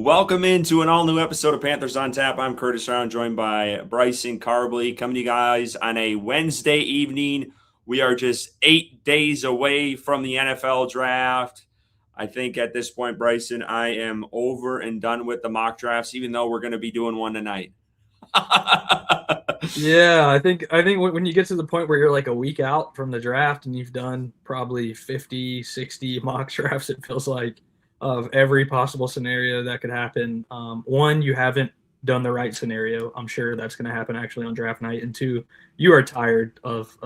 Welcome into an all-new episode of Panthers on Tap. I'm Curtis Rauen, joined by Bryson, Karbley, coming to you guys on a Wednesday evening. We are just 8 days away from the NFL draft. I think at this point, Bryson, I am over and done with the mock drafts, even though we're going to be doing one tonight. Yeah, I think when you get to the point where you're like a week out from the draft and you've done probably 50, 60 mock drafts, it feels like, of every possible scenario that could happen. One, you haven't done the right scenario. I'm sure that's going to happen actually on draft night. And two, you are tired of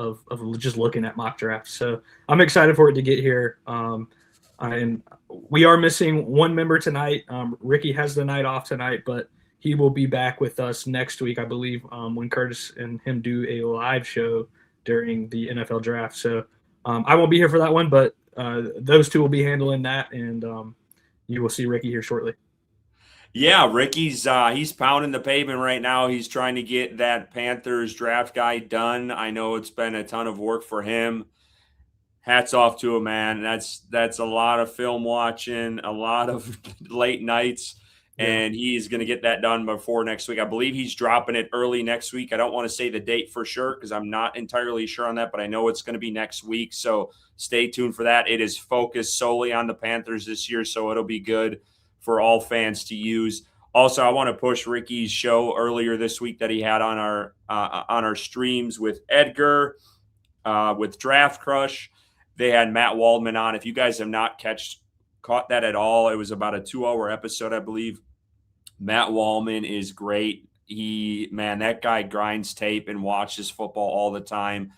just looking at mock drafts. So I'm excited for it to get here. And we are missing one member tonight. Ricky has the night off tonight, but he will be back with us next week, I believe, when Curtis and him do a live show during the NFL draft. So I won't be here for that one, but those two will be handling that, and you will see Ricky here shortly. Yeah, Ricky's he's pounding the pavement right now. He's trying to get that Panthers draft guide done. I know it's been a ton of work for him. Hats off to him, man. That's a lot of film watching, a lot of late nights. And he's going to get that done before next week. I believe he's dropping it early next week. I don't want to say the date for sure because I'm not entirely sure on that, but I know it's going to be next week. So stay tuned for that. It is focused solely on the Panthers this year, so it'll be good for all fans to use. Also, I want to push Ricky's show earlier this week that he had on our streams with Edgar, with Draft Crush. They had Matt Waldman on. If you guys have not caught that at all, it was about a 2-hour episode, I believe. Matt Waldman is great. That guy grinds tape and watches football all the time.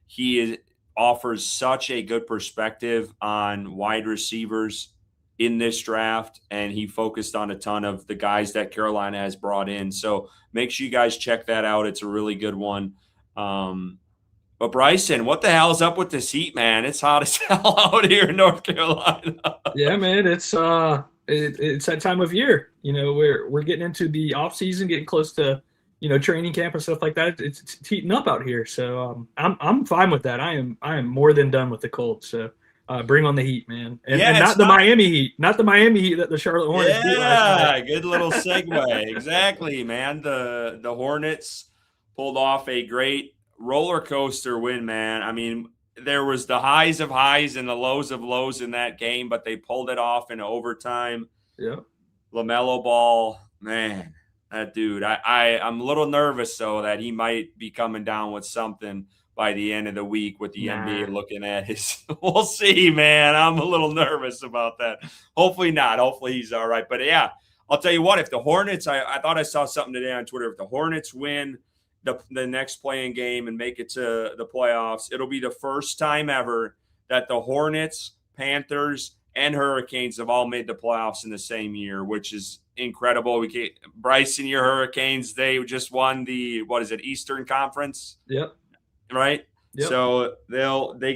He offers such a good perspective on wide receivers in this draft, and he focused on a ton of the guys that Carolina has brought in. So make sure you guys check that out. It's a really good one. But Bryson, what the hell is up with this heat, man? It's hot as hell out here in North Carolina. Yeah, man, it's that time of year. You know, we're getting into the off season, getting close to training camp and stuff like that. It's heating up out here, so I'm fine with that. I am more than done with the cold. So bring on the heat, man, and not the Miami Heat, not the Miami Heat that the Charlotte Hornets beat last night. Good little segue. Exactly, man. The Hornets pulled off a great roller coaster win, man. I mean, there was the highs of highs and the lows of lows in that game, but they pulled it off in overtime. Yeah. LaMelo Ball, man, that dude. I'm a little nervous, though, that he might be coming down with something by the end of the week with the NBA looking at his – we'll see, man. I'm a little nervous about that. Hopefully not. Hopefully he's all right. But, yeah, I'll tell you what, if the Hornets – I thought I saw something today on Twitter. If the Hornets win – the next playing game and make it to the playoffs, it'll be the first time ever that the Hornets, Panthers, and Hurricanes have all made the playoffs in the same year, which is incredible. Bryson, your Hurricanes, they just won the Eastern Conference? Yep. Right? Yep. So they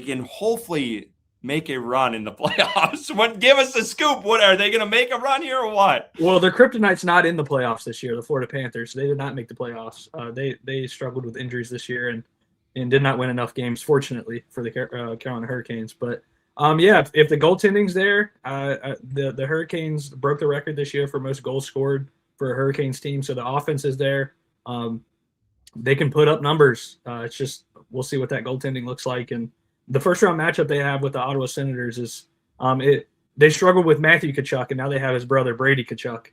can hopefully make a run in the playoffs. Give us the scoop. What are they going to make a run here or what? Well, their kryptonite's not in the playoffs this year. The Florida Panthers, they did not make the playoffs. They struggled with injuries this year and did not win enough games, fortunately, for the Carolina Hurricanes. But if the goaltending's there, the Hurricanes broke the record this year for most goals scored for a Hurricanes team. So the offense is there. They can put up numbers. It's just we'll see what that goaltending looks like. And the first round matchup they have with the Ottawa Senators is they struggled with Matthew Tkachuk, and now they have his brother Brady Tkachuk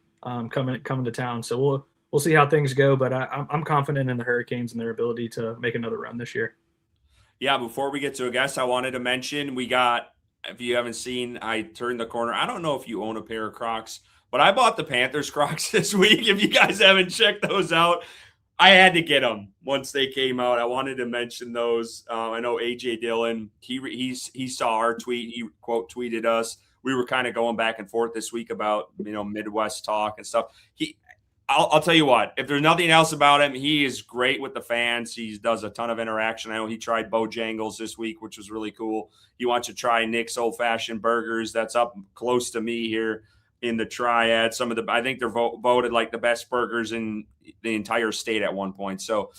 coming to town. So we'll see how things go, but I'm confident in the Hurricanes and their ability to make another run this year. Yeah, before we get to a guest, I wanted to mention we got, if you haven't seen, I turned the corner. I don't know if you own a pair of Crocs, but I bought the Panthers Crocs this week. If you guys haven't checked those out, I had to get them once they came out. I wanted to mention those. I know AJ Dillon, he saw our tweet. He quote tweeted us. We were kind of going back and forth this week about Midwest talk and stuff. I'll tell you what. If there's nothing else about him, he is great with the fans. He does a ton of interaction. I know he tried Bojangles this week, which was really cool. He wants to try Nick's Old Fashioned Burgers. That's up close to me here in the Triad. I think they're voted like the best burgers in the entire state at one point. So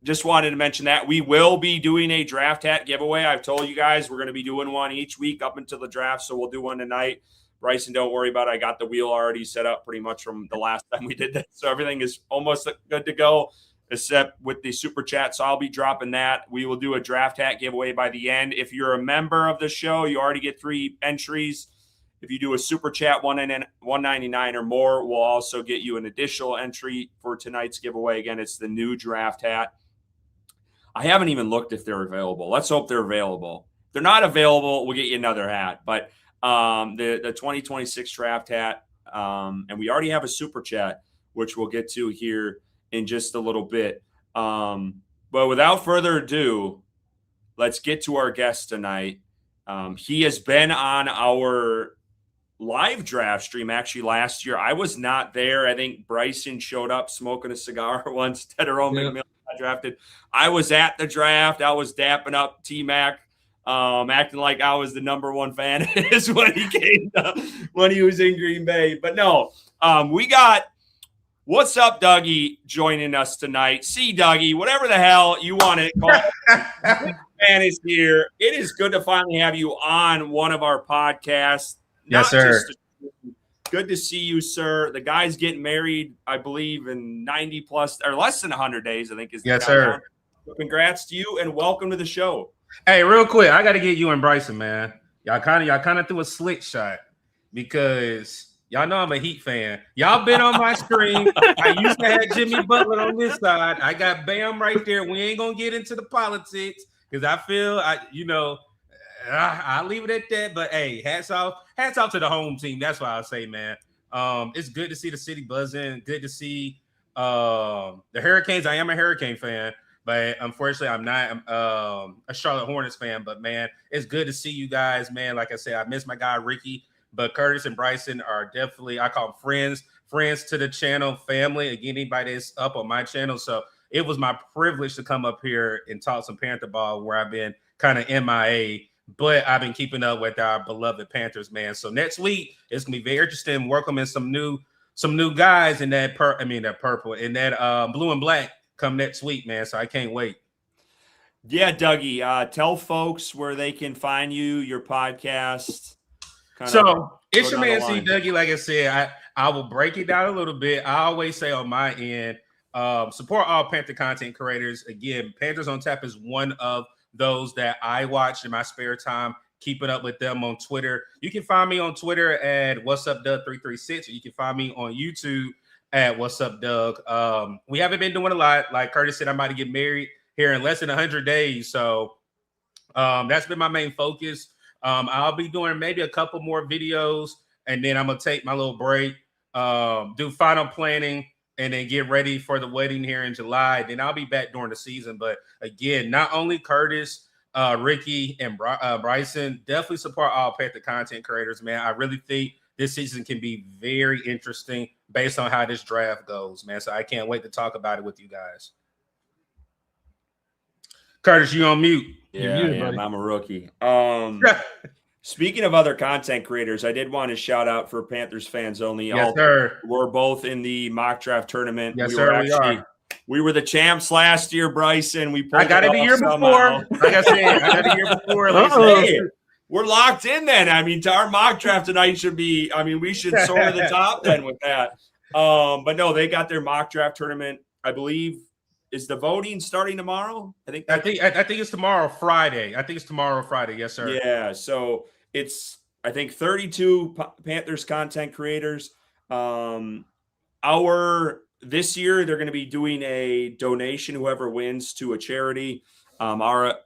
just wanted to mention that. We will be doing a draft hat giveaway. I've told you guys we're going to be doing one each week up until the draft, so we'll do one tonight. Bryson, don't worry about it. I got the wheel already set up pretty much from the last time we did that. So everything is almost good to go, except with the super chat. So I'll be dropping that. We will do a draft hat giveaway by the end. If you're a member of the show, you already get 3 entries. If you do a super chat $199 or more, we'll also get you an additional entry for tonight's giveaway. Again, it's the new draft hat. I haven't even looked if they're available. Let's hope they're available. If they're not available, we'll get you another hat. But the 2026 draft hat, and we already have a super chat, which we'll get to here in just a little bit. But without further ado, let's get to our guest tonight. He has been on our live draft stream actually last year. I was not there. I think Bryson showed up smoking a cigar once. Tedero McMillan got drafted. I was at the draft. I was dapping up T-Mac, acting like I was the #1 fan is when he came when he was in Green Bay. But no, we got What's Up Dougie joining us tonight. CDougie, whatever the hell you want to call it. Man is here. It is good to finally have you on one of our podcasts. Yes, sir. Good to see you, sir. The guy's getting married, I believe, in 90 plus or less than 100 days, I think is the yes, sir. Congrats to you and welcome to the show. Hey, real quick, I got to get you and Bryson, man. Y'all kind of threw a slick shot because y'all know I'm a Heat fan. Y'all been on my screen. I used to have Jimmy Butler on this side. I got Bam right there. We ain't gonna get into the politics because I feel I'll leave it at that. But hey, hats off to the home team. That's what I'll say, man. It's good to see the city buzzing. Good to see the Hurricanes. I am a Hurricane fan, but unfortunately, I'm not a Charlotte Hornets fan. But man, it's good to see you guys, man. Like I said, I miss my guy Ricky, but Curtis and Bryson are definitely, I call them friends to the channel, family. Again, anybody that's up on my channel. So it was my privilege to come up here and talk some Panther ball where I've been kind of MIA. But I've been keeping up with our beloved Panthers, man. So next week it's gonna be very interesting. Welcoming some new guys in that purple and that blue and black come next week, man. So I can't wait. Yeah, Dougie, tell folks where they can find you, your podcast. So it's your man C Dougie. Like I said, I will break it down a little bit. I always say on my end, support all Panther content creators. Again, Panthers on Tap is one of those that I watch in my spare time, keeping up with them on Twitter. You can find me on Twitter at WhatsUpDoug336, or you can find me on YouTube at What's Up Doug. We haven't been doing a lot. Like Curtis said, I'm about to get married here in less than 100 days. So that's been my main focus. I'll be doing maybe a couple more videos, and then I'm going to take my little break, do final planning, and then get ready for the wedding here in July. Then I'll be back during the season. But again, not only Curtis, Ricky, and Bryson, definitely support all Panther content creators, man. I really think this season can be very interesting based on how this draft goes, man. So I can't wait to talk about it with you guys. Curtis, you on mute. Yeah, I'm a rookie. Speaking of other content creators, I did want to shout out for Panthers fans only. Yes, sir. We're both in the mock draft tournament. Yes, sir. We were the champs last year, Bryson. I got it the year before. Like I said, I got it the year before. Hey, we're locked in then. I mean, our mock draft tonight should be, we should soar to the top then with that. But no, they got their mock draft tournament, I believe. Is the voting starting tomorrow? I think it's tomorrow, Friday. Yes, sir. Yeah. So it's, I think, 32 Panthers content creators. This year they're going to be doing a donation, whoever wins, to a charity. Our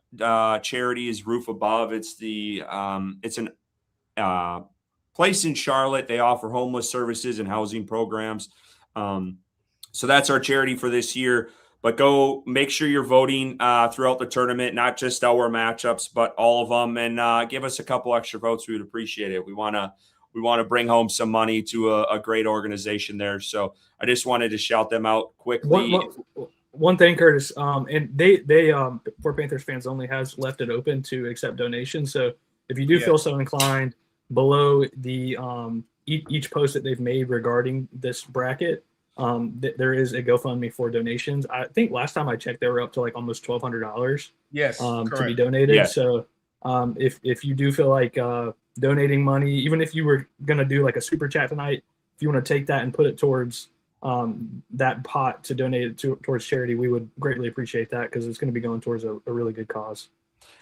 charity is Roof Above. It's an place in Charlotte. They offer homeless services and housing programs. So that's our charity for this year. But go make sure you're voting throughout the tournament, not just our matchups, but all of them, and give us a couple extra votes. We would appreciate it. We want to bring home some money to a great organization there. So I just wanted to shout them out quickly. One thing, Curtis, and they for Panthers fans only has left it open to accept donations. So if you do feel so inclined, below the each post that they've made regarding this bracket, there is a GoFundMe for donations. I think last time I checked, they were up to like almost $1,200. Yes, to be donated. Yes. So if you do feel like donating money, even if you were going to do like a super chat tonight, if you want to take that and put it towards that pot to donate it towards charity, we would greatly appreciate that because it's going to be going towards a really good cause.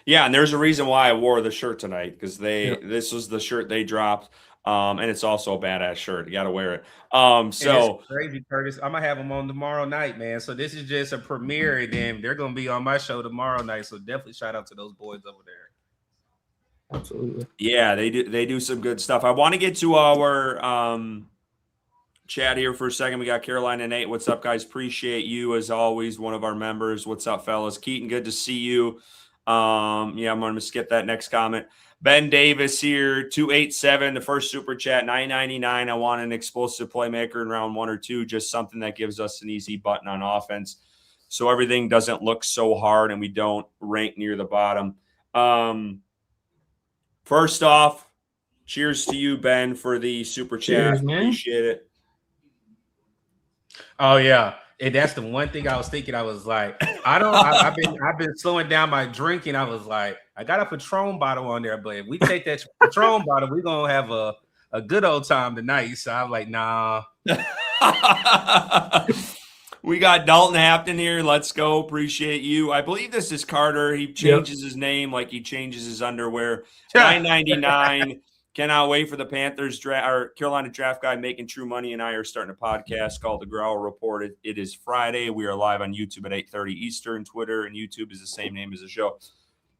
Yeah, and there's a reason why I wore the shirt tonight because this was the shirt they dropped, and it's also a badass shirt. You got to wear it. So it's crazy, Curtis. I'm gonna have them on tomorrow night, man. So this is just a premiere, and then they're gonna be on my show tomorrow night. So definitely shout out to those boys over there. Absolutely. Yeah, they do some good stuff. I want to get to our chat here for a second. We got Caroline and Nate. What's up, guys? Appreciate you as always. One of our members. What's up, fellas? Keaton, good to see you. Yeah, I'm gonna skip that next comment. Ben Davis here, 287, the first super chat, $9.99. I want an explosive playmaker in round 1 or 2, just something that gives us an easy button on offense, so everything doesn't look so hard and we don't rank near the bottom. First off, cheers to you, Ben, for the super chat. Cheers, man. Appreciate it. Oh yeah. And that's the one thing I was thinking. I was like, I've been slowing down my drinking. I was like, I got a Patron bottle on there, but if we take that Patron bottle, we're gonna have a good old time tonight. So I'm like, nah. We got Dalton Hampton here. Let's go. Appreciate you. I believe this is Carter. He changes his name like he changes his underwear. $9.99. Cannot wait for the Panthers Carolina draft guy making true money and I are starting a podcast called The Growl Report. It is Friday. We are live on YouTube at 8:30 Eastern. Twitter and YouTube is the same name as the show.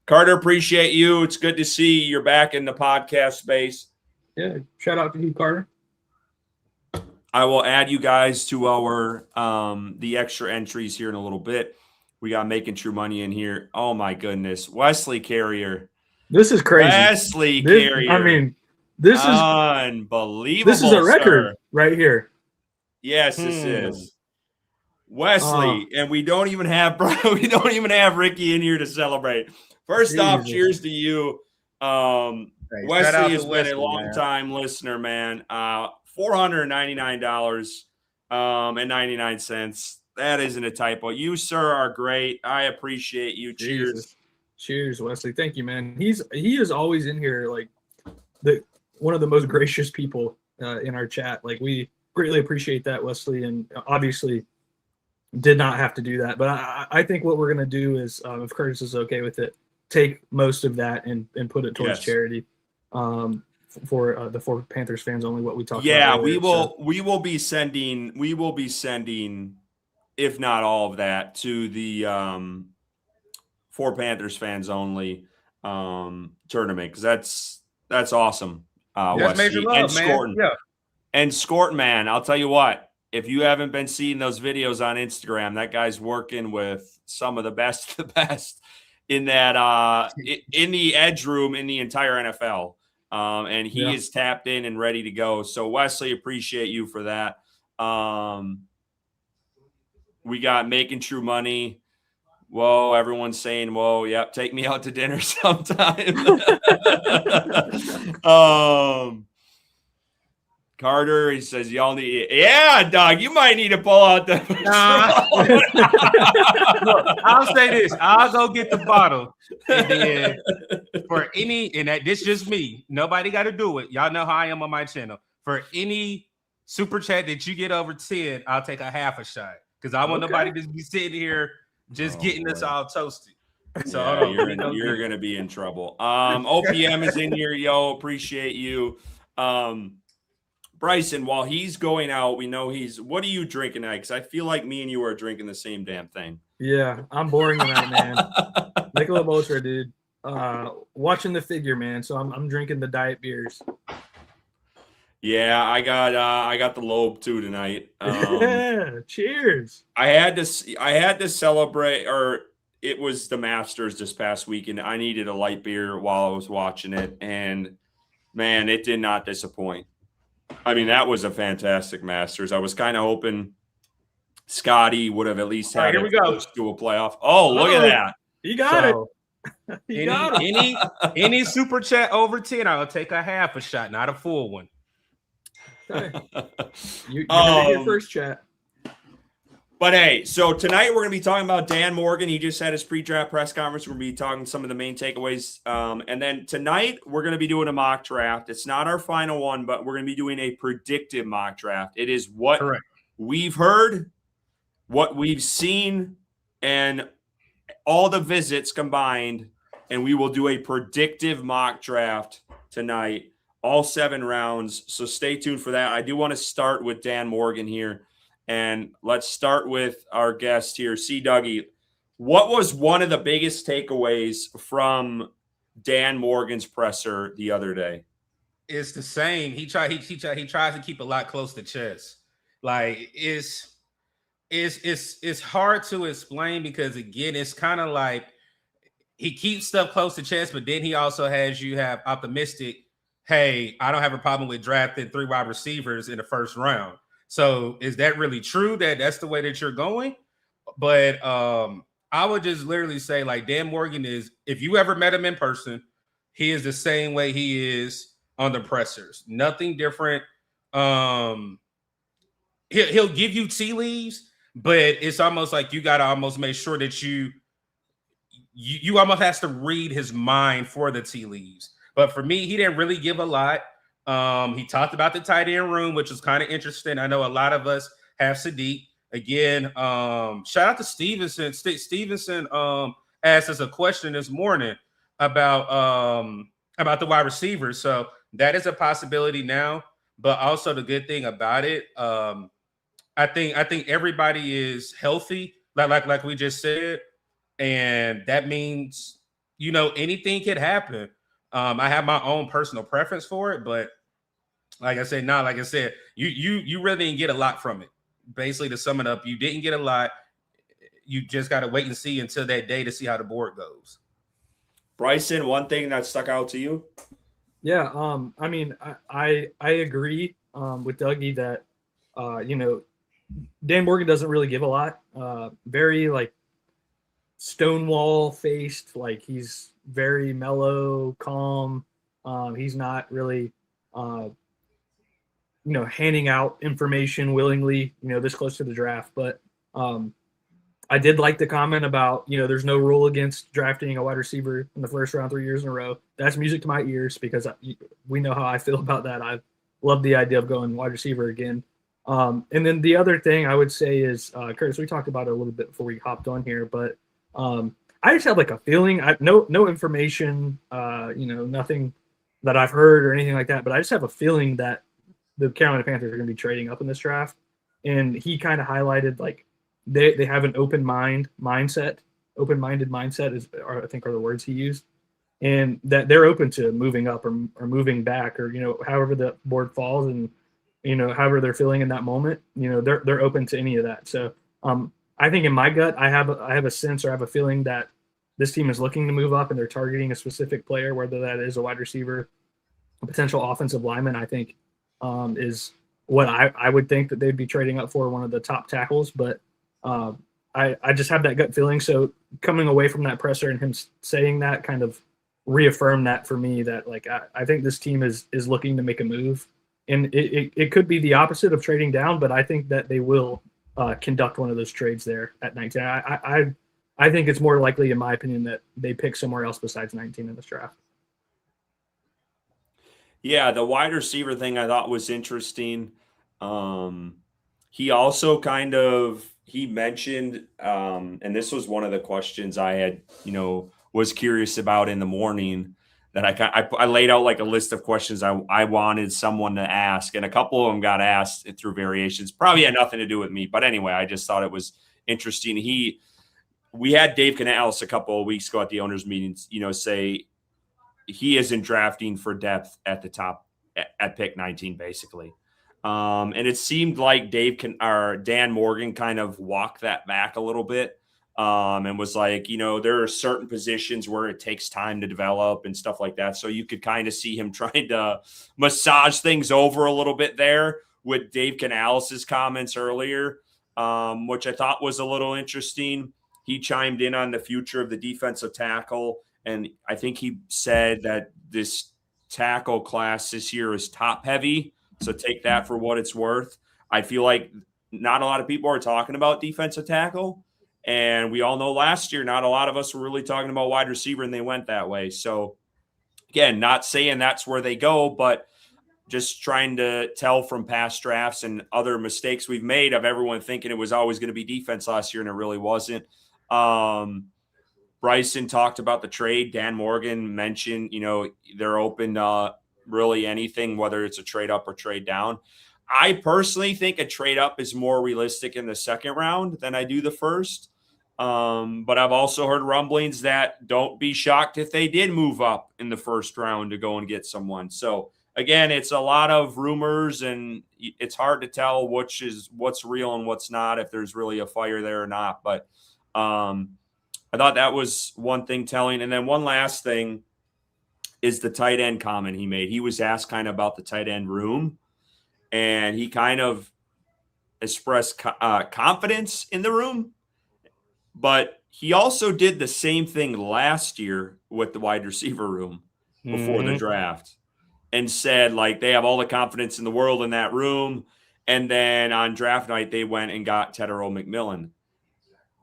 Carter, appreciate you. It's good to see you're back in the podcast space. Yeah, shout out to you, Carter. I will add you guys to our the extra entries here in a little bit. We got making true money in here. Oh my goodness, Wesley Carrier. This is crazy. Wesley Carrier. I mean, this is unbelievable. This is a record right here. Yes, this is Wesley, and we don't even have Ricky in here to celebrate. First off, cheers to you. Wesley has been a long time listener, man. $499.99. That isn't a typo. You, sir, are great. I appreciate you. Cheers. Cheers, Wesley. Thank you, man. He is always in here, like one of the most gracious people in our chat. Like, we greatly appreciate that, Wesley, and obviously did not have to do that. But I think what we're gonna do is, if Curtis is okay with it, take most of that and put it towards charity. For the four Panthers fans only, what we talked about. Yeah, we will be sending, if not all of that, to the for Panthers fans only tournament, because that's awesome. That's major love, man. Yeah. And Scorton, man, I'll tell you what, if you haven't been seeing those videos on Instagram, that guy's working with some of the best in that in the edge room in the entire NFL. And he is tapped in and ready to go. So Wesley, appreciate you for that. We got making true money. Whoa, everyone's saying, whoa, yep, take me out to dinner sometime. Carter, he says, y'all need, yeah, dog, you might need to pull out the. Look, I'll say this. I'll go get the bottle. And then for any, and this just me, nobody got to do it. Y'all know how I am on my channel. For any super chat that you get over 10, I'll take a half a shot. Because I want nobody to be sitting here just getting us all toasted. So yeah, you're going to be in trouble. OPM is in here, yo. Appreciate you. Bryson, while he's going out, we know what are you drinking tonight? Because I feel like me and you are drinking the same damn thing. Yeah, I'm boring tonight, man. Michelob Ultra, dude. Watching the figure, man. So I'm drinking the diet beers. Yeah, I got the Loeb too tonight. Yeah, cheers. I had to celebrate, or it was the Masters this past weekend. I needed a light beer while I was watching it, and man, it did not disappoint. I mean, that was a fantastic Masters. I was kind of hoping Scotty would have at least had it close to a playoff. Oh, look at that. He got it. Any super chat over 10, I'll take a half a shot, not a full one. Okay. You your first chat. But hey, so tonight we're going to be talking about Dan Morgan. He just had his pre-draft press conference. We're going to be talking some of the main takeaways. And then tonight we're going to be doing a mock draft. It's not our final one, but we're going to be doing a predictive mock draft. It is what Correct. we've heard, what we've seen, and all the visits combined. And we will do a predictive mock draft tonight, all 7 rounds. So stay tuned for that. I do want to start with Dan Morgan here. And let's start with our guest here, CDougie. What was one of the biggest takeaways from Dan Morgan's presser the other day? It's the same. He tries to keep a lot close to chest. Like it's hard to explain because again, it's kind of like he keeps stuff close to chest, but then he also has you have optimistic. Hey, I don't have a problem with drafting 3 wide receivers in the first round. So is that really true that that's the way that you're going? But I would just literally say like Dan Morgan is, if you ever met him in person, he is the same way he is on the pressers. Nothing different. He'll give you tea leaves, but it's almost like you got to almost make sure that you almost has to read his mind for the tea leaves. But for me, he didn't really give a lot. He talked about the tight end room, which was kind of interesting. I know a lot of us have Sadiq. Again, shout out to Stevenson. Stevenson asked us a question this morning about the wide receivers. So that is a possibility now. But also the good thing about it, I think everybody is healthy, like we just said, and that means anything could happen. I have my own personal preference for it, but like I said, you really didn't get a lot from it. Basically, to sum it up, you didn't get a lot. You just got to wait and see until that day to see how the board goes. Bryson, one thing that stuck out to you? Yeah, I mean, I agree with Dougie that Dan Morgan doesn't really give a lot. Very like stonewall faced, like he's very mellow, calm. He's not really handing out information willingly, this close to the draft. But I did like the comment about, there's no rule against drafting a wide receiver in the first round 3 years in a row. That's music to my ears because we know how I feel about that. I love the idea of going wide receiver again. And then the other thing I would say is, Curtis, we talked about it a little bit before we hopped on here, but I just have like a feeling, no information, nothing that I've heard or anything like that, but I just have a feeling that the Carolina Panthers are going to be trading up in this draft. And he kind of highlighted like they have an open-minded mindset is, I think are the words he used, and that they're open to moving up or moving back or, however the board falls and, however they're feeling in that moment, they're open to any of that. So I think in my gut, I have a sense or I have a feeling that this team is looking to move up and they're targeting a specific player, whether that is a wide receiver, a potential offensive lineman, I think is what I would think that they'd be trading up for, one of the top tackles. But I just have that gut feeling. So coming away from that presser and him saying that kind of reaffirmed that for me, that like I think this team is looking to make a move. And it could be the opposite of trading down, but I think that they will conduct one of those trades there at 19. I think it's more likely, in my opinion, that they pick somewhere else besides 19 in this draft. Yeah, the wide receiver thing I thought was interesting. He also he mentioned, and this was one of the questions I had, was curious about in the morning, that I laid out like a list of questions I wanted someone to ask, and a couple of them got asked through variations. Probably had nothing to do with me, but anyway, I just thought it was interesting. We had Dave Canales a couple of weeks ago at the owners' meetings, say he isn't drafting for depth at the top at pick 19, basically. And it seemed like Dan Morgan kind of walked that back a little bit. And was like, there are certain positions where it takes time to develop and stuff like that. So you could kind of see him trying to massage things over a little bit there with Dave Canales' comments earlier, which I thought was a little interesting. He chimed in on the future of the defensive tackle, and I think he said that this tackle class this year is top heavy. So take that for what it's worth. I feel like not a lot of people are talking about defensive tackle. And we all know last year, not a lot of us were really talking about wide receiver, and they went that way. So, again, not saying that's where they go, but just trying to tell from past drafts and other mistakes we've made of everyone thinking it was always going to be defense last year, and it really wasn't. Bryson talked about the trade. Dan Morgan mentioned, they're open to really anything, whether it's a trade up or trade down. I personally think a trade up is more realistic in the second round than I do the first. But I've also heard rumblings that don't be shocked if they did move up in the first round to go and get someone. So again, it's a lot of rumors, and it's hard to tell what's real and what's not, if there's really a fire there or not. But I thought that was one thing telling. And then one last thing is the tight end comment he made. He was asked kind of about the tight end room, and he kind of expressed confidence in the room. But he also did the same thing last year with the wide receiver room before the draft, and said, like, they have all the confidence in the world in that room. And then on draft night, they went and got Tetero McMillan.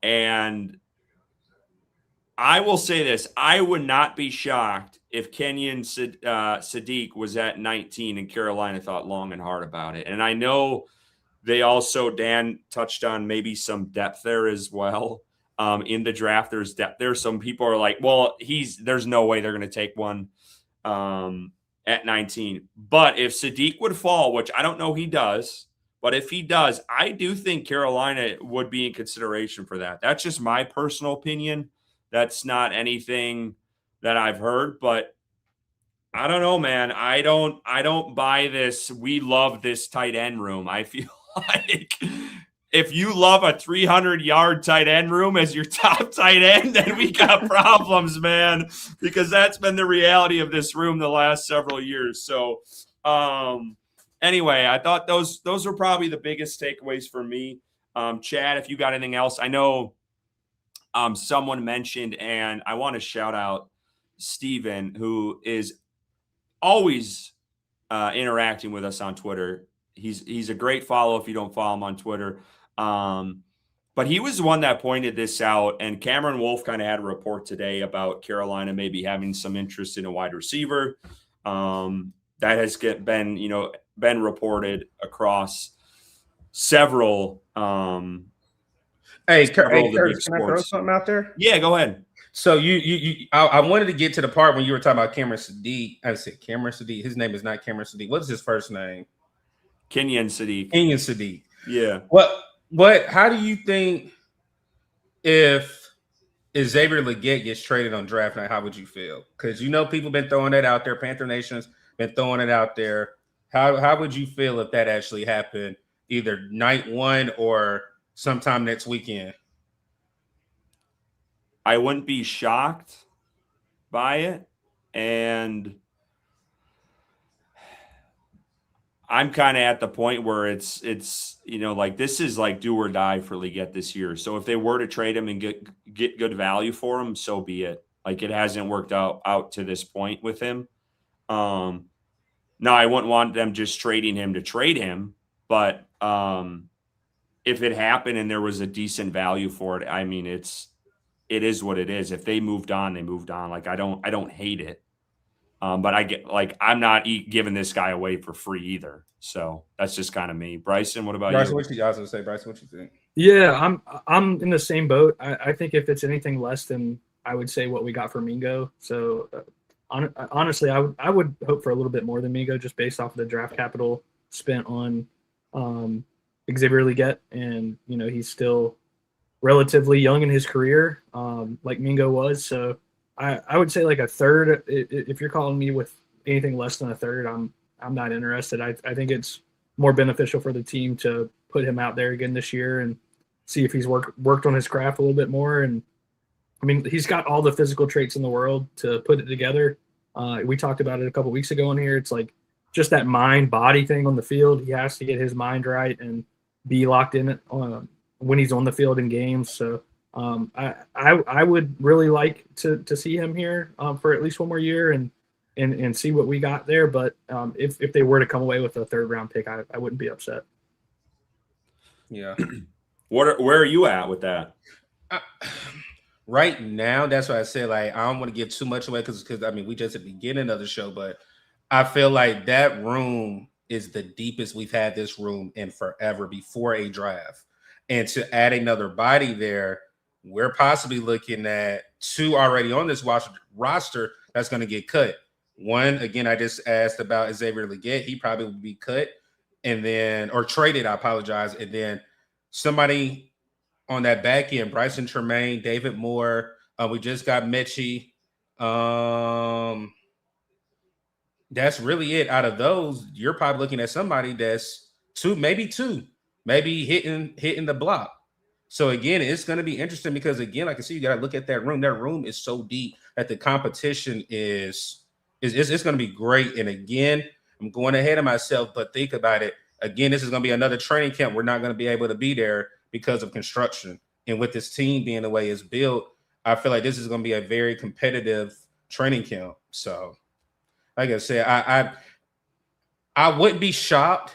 And I will say this. I would not be shocked if Kenyon Sadiq was at 19 and Carolina thought long and hard about it. And I know they also, Dan touched on maybe some depth there as well. In the draft, there's depth there. Some people are like, well, there's no way they're going to take one at 19. But if Sadiq would fall, which I don't know he does, but if he does, I do think Carolina would be in consideration for that. That's just my personal opinion. That's not anything that I've heard, but I don't know, man. I don't buy this. We love this tight end room. I feel like if you love a 300-yard tight end room as your top tight end, then we got problems, man, because that's been the reality of this room the last several years. So anyway, I thought those were probably the biggest takeaways for me. Chad, if you got anything else, I know someone mentioned, and I want to shout out Steven, who is always interacting with us on Twitter. He's a great follow if you don't follow him on Twitter. But he was the one that pointed this out, and Cameron Wolf kind of had a report today about Carolina maybe having some interest in a wide receiver. That has been reported across several. Hey, Curtis, can I throw something out there? Yeah, go ahead. So I wanted to get to the part when you were talking about Cameron Sadiq. I said Cameron Sadiq. His name is not Cameron Sadiq. What's his first name? Kenyon Sadiq. Kenyon Sadiq. Yeah. What? How do you think if Xavier Legette gets traded on draft night? How would you feel? Because people been throwing that out there. Panther Nation's been throwing it out there. How would you feel if that actually happened, either night one or sometime next weekend? I wouldn't be shocked by it. And I'm kind of at the point where it's like this is like do or die for Legette this year. So if they were to trade him and get good value for him, so be it. Like, it hasn't worked out to this point with him. Now, I wouldn't want them just trading him to trade him, but if it happened and there was a decent value for it, I mean, it is what it is. If they moved on, they moved on. Like, I don't hate it. But I'm not giving this guy away for free either. So that's just kind of me. Bryson, what about you? Bryson, what you think? Yeah, I'm in the same boat. I think if it's anything less than, I would say, what we got for Mingo. So honestly, I would hope for a little bit more than Mingo, just based off of the draft capital spent on Xavier Legette. And, he's still relatively young in his career, like Mingo was. So I would say like a third. If you're calling me with anything less than a third, I'm not interested. I think it's more beneficial for the team to put him out there again this year and see if he's worked on his craft a little bit more. And I mean, he's got all the physical traits in the world to put it together. We talked about it a couple weeks ago in here. It's like just that mind-body thing on the field. He has to get his mind right and be locked in it when he's on the field in games. So I would really like to see him here for at least one more year and see what we got there. But if they were to come away with a third round pick, I wouldn't be upset. Yeah. Where are you at with that? Right now, that's why I said, like, I don't want to give too much away because I mean, we just at the beginning of the show, but I feel like that room is the deepest we've had this room in forever before a draft. And to add another body there, we're possibly looking at 2 already on this roster that's going to get cut. One, again, I just asked about Xavier Legette. He probably would be cut and then, or traded, I apologize. And then somebody on that back end, Bryson Tremaine, David Moore. We just got Mechie. That's really it. Out of those, you're probably looking at somebody that's two, maybe hitting the block. So again, it's going to be interesting because again, like I see, you got to look at that room. That room is so deep that the competition is it's going to be great. And again, I'm going ahead of myself, but think about it. Again, this is going to be another training camp. We're not going to be able to be there because of construction. And with this team being the way it's built, I feel like this is going to be a very competitive training camp. So, like I said, I wouldn't be shocked,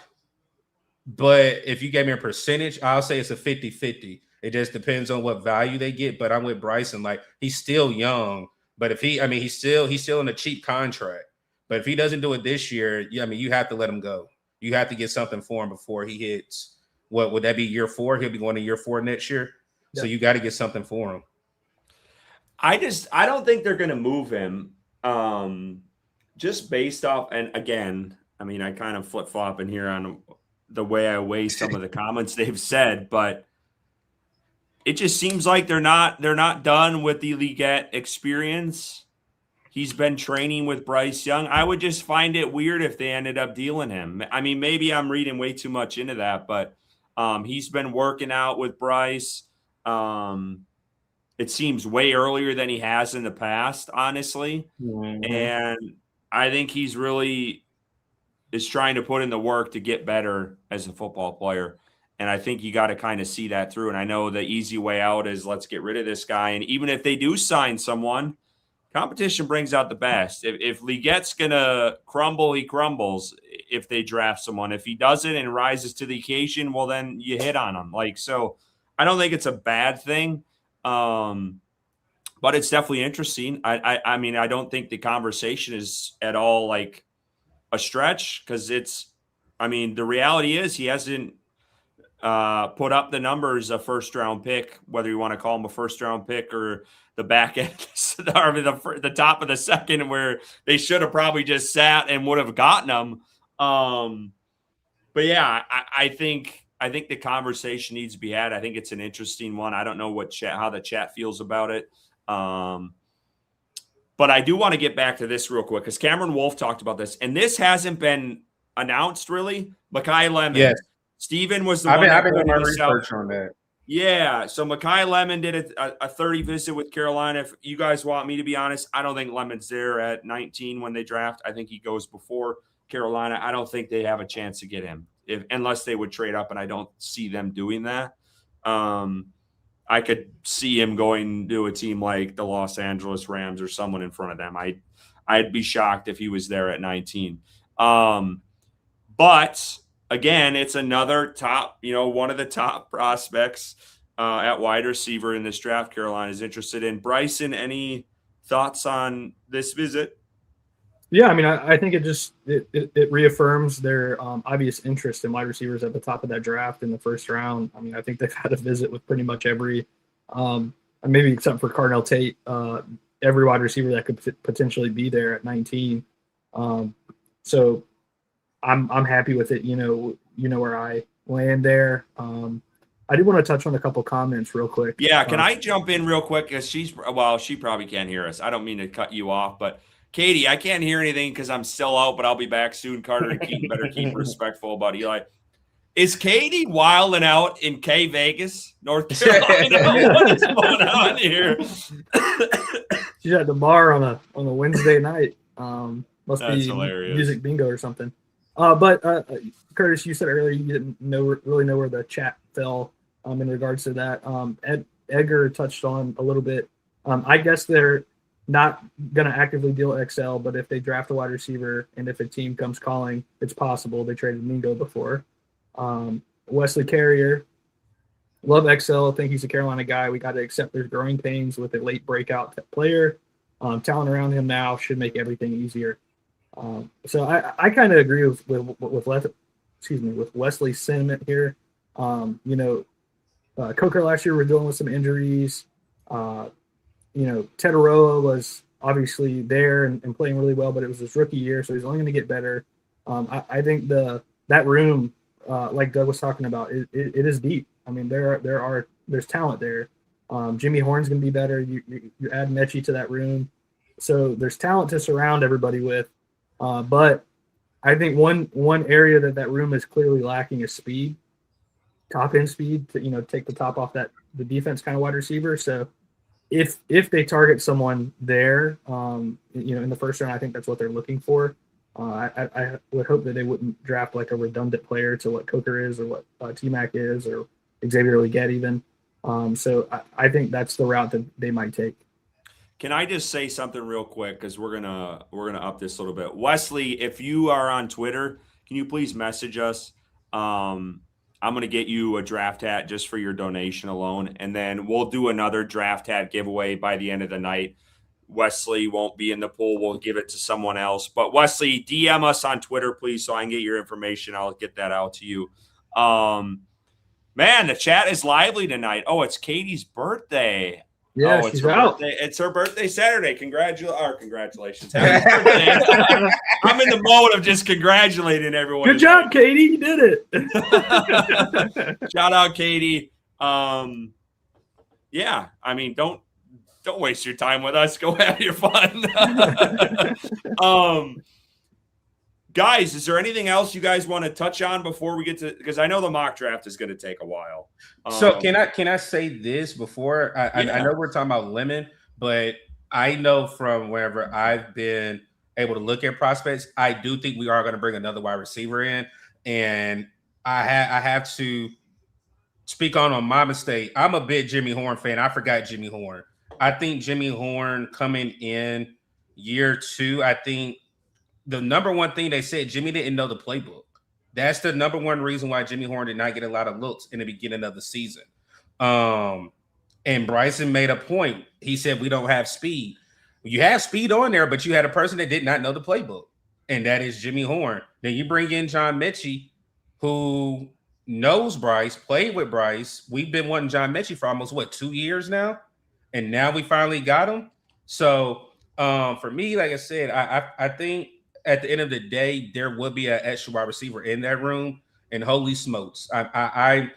but if you gave me a percentage, I'll say it's a 50-50. It just depends on what value they get. But I'm with Bryson. Like, he's still young, but if he's still in a cheap contract. But if he doesn't do it this year, you have to let him go. You have to get something for him before he hits. What would that be? Year 4? He'll be going to year 4 next year. Yeah. So you got to get something for him. I don't think they're going to move him. Just based off, and again, I mean, I kind of flip-flop in here on the way I weigh some of the comments they've said, but it just seems like they're not done with the Legette experience. He's been training with Bryce Young. I would just find it weird if they ended up dealing him. I mean, maybe I'm reading way too much into that, but he's been working out with Bryce. It seems way earlier than he has in the past, honestly. Mm-hmm. And I think he's really is trying to put in the work to get better as a football player. And I think you got to kind of see that through. And I know the easy way out is let's get rid of this guy. And even if they do sign someone, competition brings out the best. If Legette's going to crumble, he crumbles if they draft someone. If he doesn't and rises to the occasion, well, then you hit on him. So I don't think it's a bad thing. But it's definitely interesting. I mean, I don't think the conversation is at all like a stretch because the reality is he hasn't put up the numbers a first-round pick, whether you want to call him a first-round pick or the back end or the top of the second where they should have probably just sat and would have gotten them. But yeah, I think the conversation needs to be had. I think it's an interesting one. I don't know how the chat feels about it. But I do want to get back to this real quick because Cameron Wolf talked about this, and this hasn't been announced really. Makai Lemon. Yes. Steven was the one. I've been doing my research on that. Yeah. So Makai Lemon did a 30 visit with Carolina. If you guys want me to be honest, I don't think Lemon's there at 19 when they draft. I think he goes before Carolina. I don't think they have a chance to get him unless they would trade up, and I don't see them doing that. I could see him going to a team like the Los Angeles Rams or someone in front of them. I'd be shocked if he was there at 19. But again, it's another top, one of the top prospects at wide receiver in this draft Carolina is interested in. Bryson, any thoughts on this visit? Yeah, I mean, I think it reaffirms their obvious interest in wide receivers at the top of that draft in the first round. I mean, I think they've had a visit with pretty much every, maybe except for Cardinal Tate, every wide receiver that could potentially be there at 19. So I'm happy with it. You know where I land there. I do want to touch on a couple comments real quick. Yeah, can I jump in real quick? Because she probably can't hear us. I don't mean to cut you off, but Katie, I can't hear anything because I'm still out, but I'll be back soon. Carter and Keaton better keep respectful about Eli. Is Katie wilding out in K Vegas, North Carolina? What is going on here? She's at the bar on a Wednesday night. Must That's be hilarious. Music bingo or something. But Curtis, you said earlier you didn't really know where the chat fell in regards to that. Edgar touched on a little bit. I guess they're not going to actively deal XL, but if they draft a wide receiver and if a team comes calling, it's possible. They traded Mingo before. Wesley Carrier Love XL. Think he's a Carolina guy. We got to accept there's growing pains with a late breakout player. Talent around him now should make everything easier. So I kind of agree with Wesley's sentiment here. Coker last year we're dealing with some injuries. Tetaroa was obviously there and playing really well, but it was his rookie year, so he's only going to get better. I think that room, like Doug was talking about, it is deep. I mean, there's talent there. Jimmy Horn's going to be better. You add Mechie to that room, so there's talent to surround everybody with. But I think one area that room is clearly lacking is speed, top end speed to take the top off the defense kind of wide receiver. So if they target someone there, in the first round, I think that's what they're looking for. I would hope that they wouldn't draft like a redundant player to what Coker is or what T-Mac is or Xavier Legette even. So I think that's the route that they might take. Can I just say something real quick, because we're gonna up this a little bit. Wesley, if you are on Twitter, can you please message us? I'm gonna get you a draft hat just for your donation alone, and then we'll do another draft hat giveaway by the end of the night. Wesley won't be in the pool. We'll give it to someone else. But Wesley, DM us on Twitter, please, so I can get your information. I'll get that out to you. Man, the chat is lively tonight. Oh, it's Katie's birthday. Yeah, it's she's her out. birthday. It's her birthday Saturday. Congratulations. Happy birthday. I'm in the mode of just congratulating everyone. Good job, Katie. You did it. Shout out, Katie. Yeah, I mean, don't waste your time with us. Go have your fun. Guys, is there anything else you guys want to touch on before we get to, because I know the mock draft is going to take a while. So can I say this before? I know we're talking about Lemon, but I know from wherever I've been able to look at prospects, I do think we are going to bring another wide receiver in. And I have to speak on my mistake. I'm a big Jimmy Horn fan. I forgot Jimmy Horn. I think Jimmy Horn coming in year 2, I think the number one thing they said, Jimmy didn't know the playbook. That's the number one reason why Jimmy Horn did not get a lot of looks in the beginning of the season. And Bryson made a point. He said, we don't have speed. You have speed on there, but you had a person that did not know the playbook, and that is Jimmy Horn. Then you bring in John Mechie, who knows Bryce, played with Bryce. We've been wanting John Mechie for almost, 2 years now? And now we finally got him. So for me, like I said, I think at the end of the day, there will be an extra wide receiver in that room. And holy smokes, I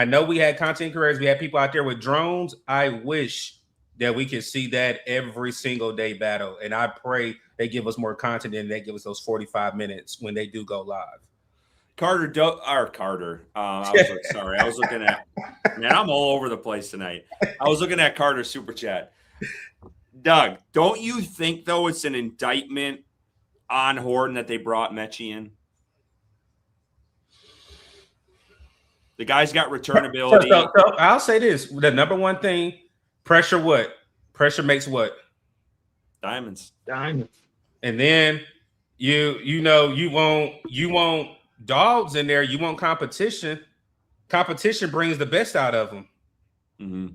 know we had content creators, we had people out there with drones. I wish that we could see that every single day battle. And I pray they give us more content and they give us those 45 minutes when they do go live. Carter. I was looking at, man, I'm all over the place tonight. I was looking at Carter's super chat. Doug, don't you think, though, it's an indictment on Horton that they brought Mechie in? The guy's got returnability. So I'll say this. The number one thing, pressure what? Pressure makes what? Diamonds. And then you want dogs in there. You want competition. Competition brings the best out of them. Mm-hmm.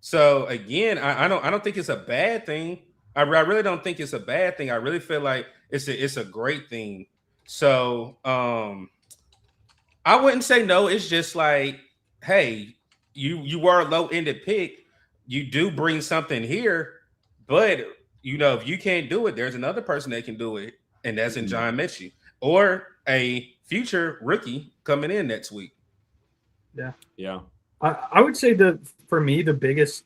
So again, I don't think it's a bad thing. I really don't think it's a bad thing. I really feel like it's a great thing. So I wouldn't say no. It's just like, hey, you are a low-ended pick. You do bring something here, but if you can't do it, there's another person that can do it, and that's in John Mechie or a future rookie coming in next week. Yeah. I would say that for me, the biggest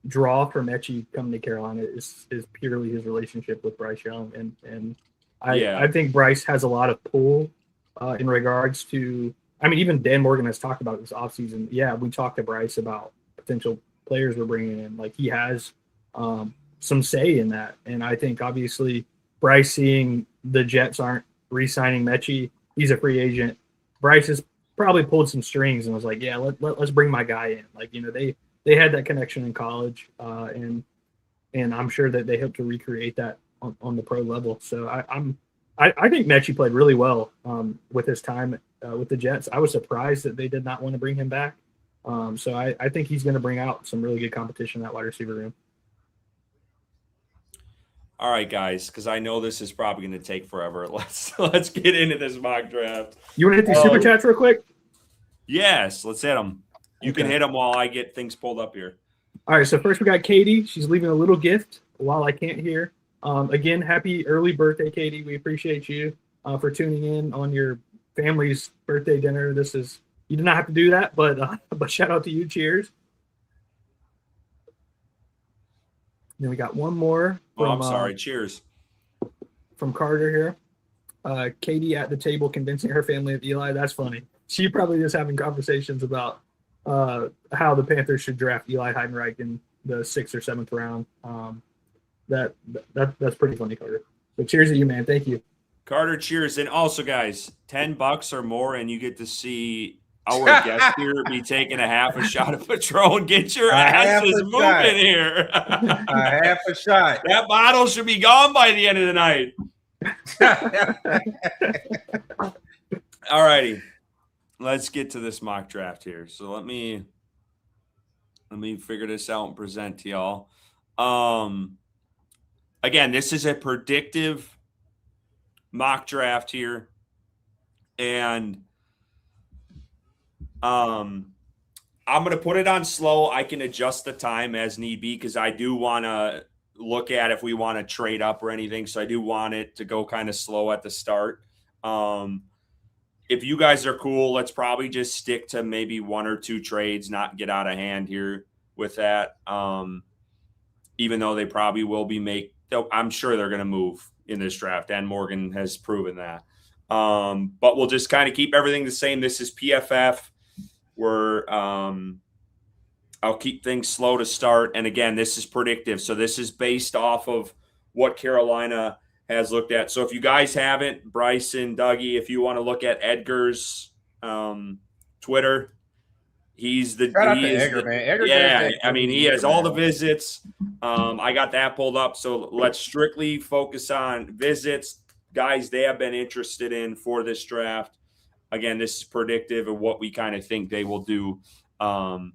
draw for Mechie coming to Carolina is purely his relationship with Bryce Young, and I think Bryce has a lot of pull in regards to. I mean, even Dan Morgan has talked about it this offseason. Yeah, we talked to Bryce about potential players we're bringing in. Like, he has some say in that, and I think obviously Bryce seeing the Jets aren't re-signing Mechie, he's a free agent. Bryce has probably pulled some strings and was like, yeah, let's bring my guy in. Like, they had that connection in college, and I'm sure that they hope to recreate that on the pro level. So I think Mechie played really well with his time with the Jets. I was surprised that they did not want to bring him back. So I think he's going to bring out some really good competition in that wide receiver room. All right, guys, because I know this is probably going to take forever. Let's get into this mock draft. You want to hit these super chats real quick? Yes, let's hit them. You can hit them while I get things pulled up here. All right, so first we got Katie. She's leaving a little gift while I can't hear. Again, happy early birthday, Katie. We appreciate you for tuning in on your family's birthday dinner. You did not have to do that, but shout out to you. Cheers. Then we got one more. I'm sorry. Cheers. From Carter here. Katie at the table convincing her family of Eli. That's funny. She probably is having conversations about how the Panthers should draft Eli Heidenreich in the 6th or 7th round. That's pretty funny, Carter. But cheers to you, man. Thank you. Carter, cheers. And also, guys, $10 or more, and you get to see our guest here be taking a half a shot of Patron. Get your asses moving here. A half a shot. That bottle should be gone by the end of the night. All righty. Let's get to this mock draft here. So let me figure this out and present to y'all. Again, this is a predictive mock draft here. And I'm going to put it on slow. I can adjust the time as need be because I do want to look at if we want to trade up or anything. So I do want it to go kind of slow at the start. If you guys are cool, let's probably just stick to maybe 1 or 2 trades, not get out of hand here with that. Even though they probably will be I'm sure they're going to move in this draft, and Morgan has proven that. But we'll just kind of keep everything the same. This is PFF. I'll keep things slow to start. And again, this is predictive. So this is based off of what Carolina has looked at. So if you guys haven't, Bryson, Dougie, if you want to look at Edgar's Twitter, Edgar, man. Edgar, yeah, I mean, he has all the visits. I got that pulled up. So let's strictly focus on visits. Guys, they have been interested in for this draft. Again, this is predictive of what we kind of think they will do. And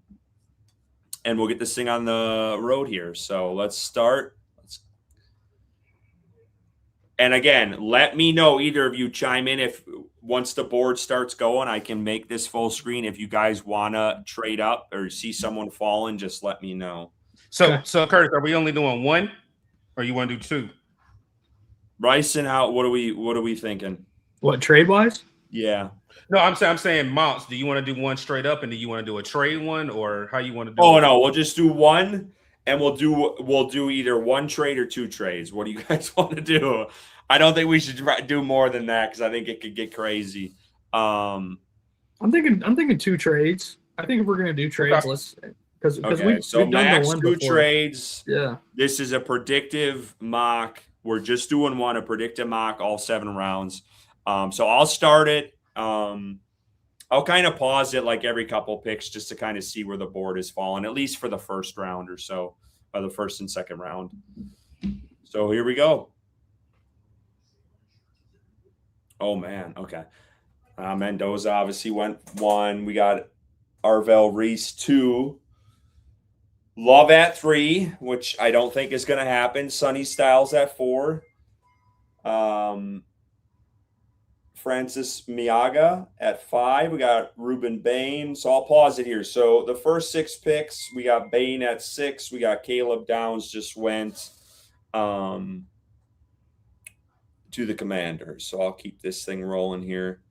we'll get this thing on the road here. So let's start. And again, let me know, either of you chime in if once the board starts going, I can make this full screen. If you guys want to trade up or see someone falling, just let me know. So Curtis, are we only doing 1 or you want to do 2? Bryson, what are we thinking? What, trade wise? Yeah. No, I'm saying mounts. Do you want to do 1 straight up, and do you want to do a trade one, or how you want to do? Oh, no, we'll just do 1, and we'll do either 1 trade or 2 trades. What do you guys want to do? I don't think we should do more than that because I think it could get crazy. I'm thinking 2 trades. I think if we're gonna do trades, let's because we've done max the 1 2 before. trades. Yeah. This is a predictive mock. We're just doing 1, a predictive mock, all 7 rounds. So I'll start it. I'll kind of pause it like every couple picks just to kind of see where the board is falling, at least for the first round or so, or the first and second round. So here we go. Oh, man. Okay. Mendoza obviously went 1. We got Arvell Reese 2. Love at 3, which I don't think is going to happen. Sonny Styles at 4. Francis Miaga at 5. We got Ruben Bain. So I'll pause it here. So the first 6 picks, we got Bain at 6. We got Caleb Downs just went to the Commanders. So I'll keep this thing rolling here.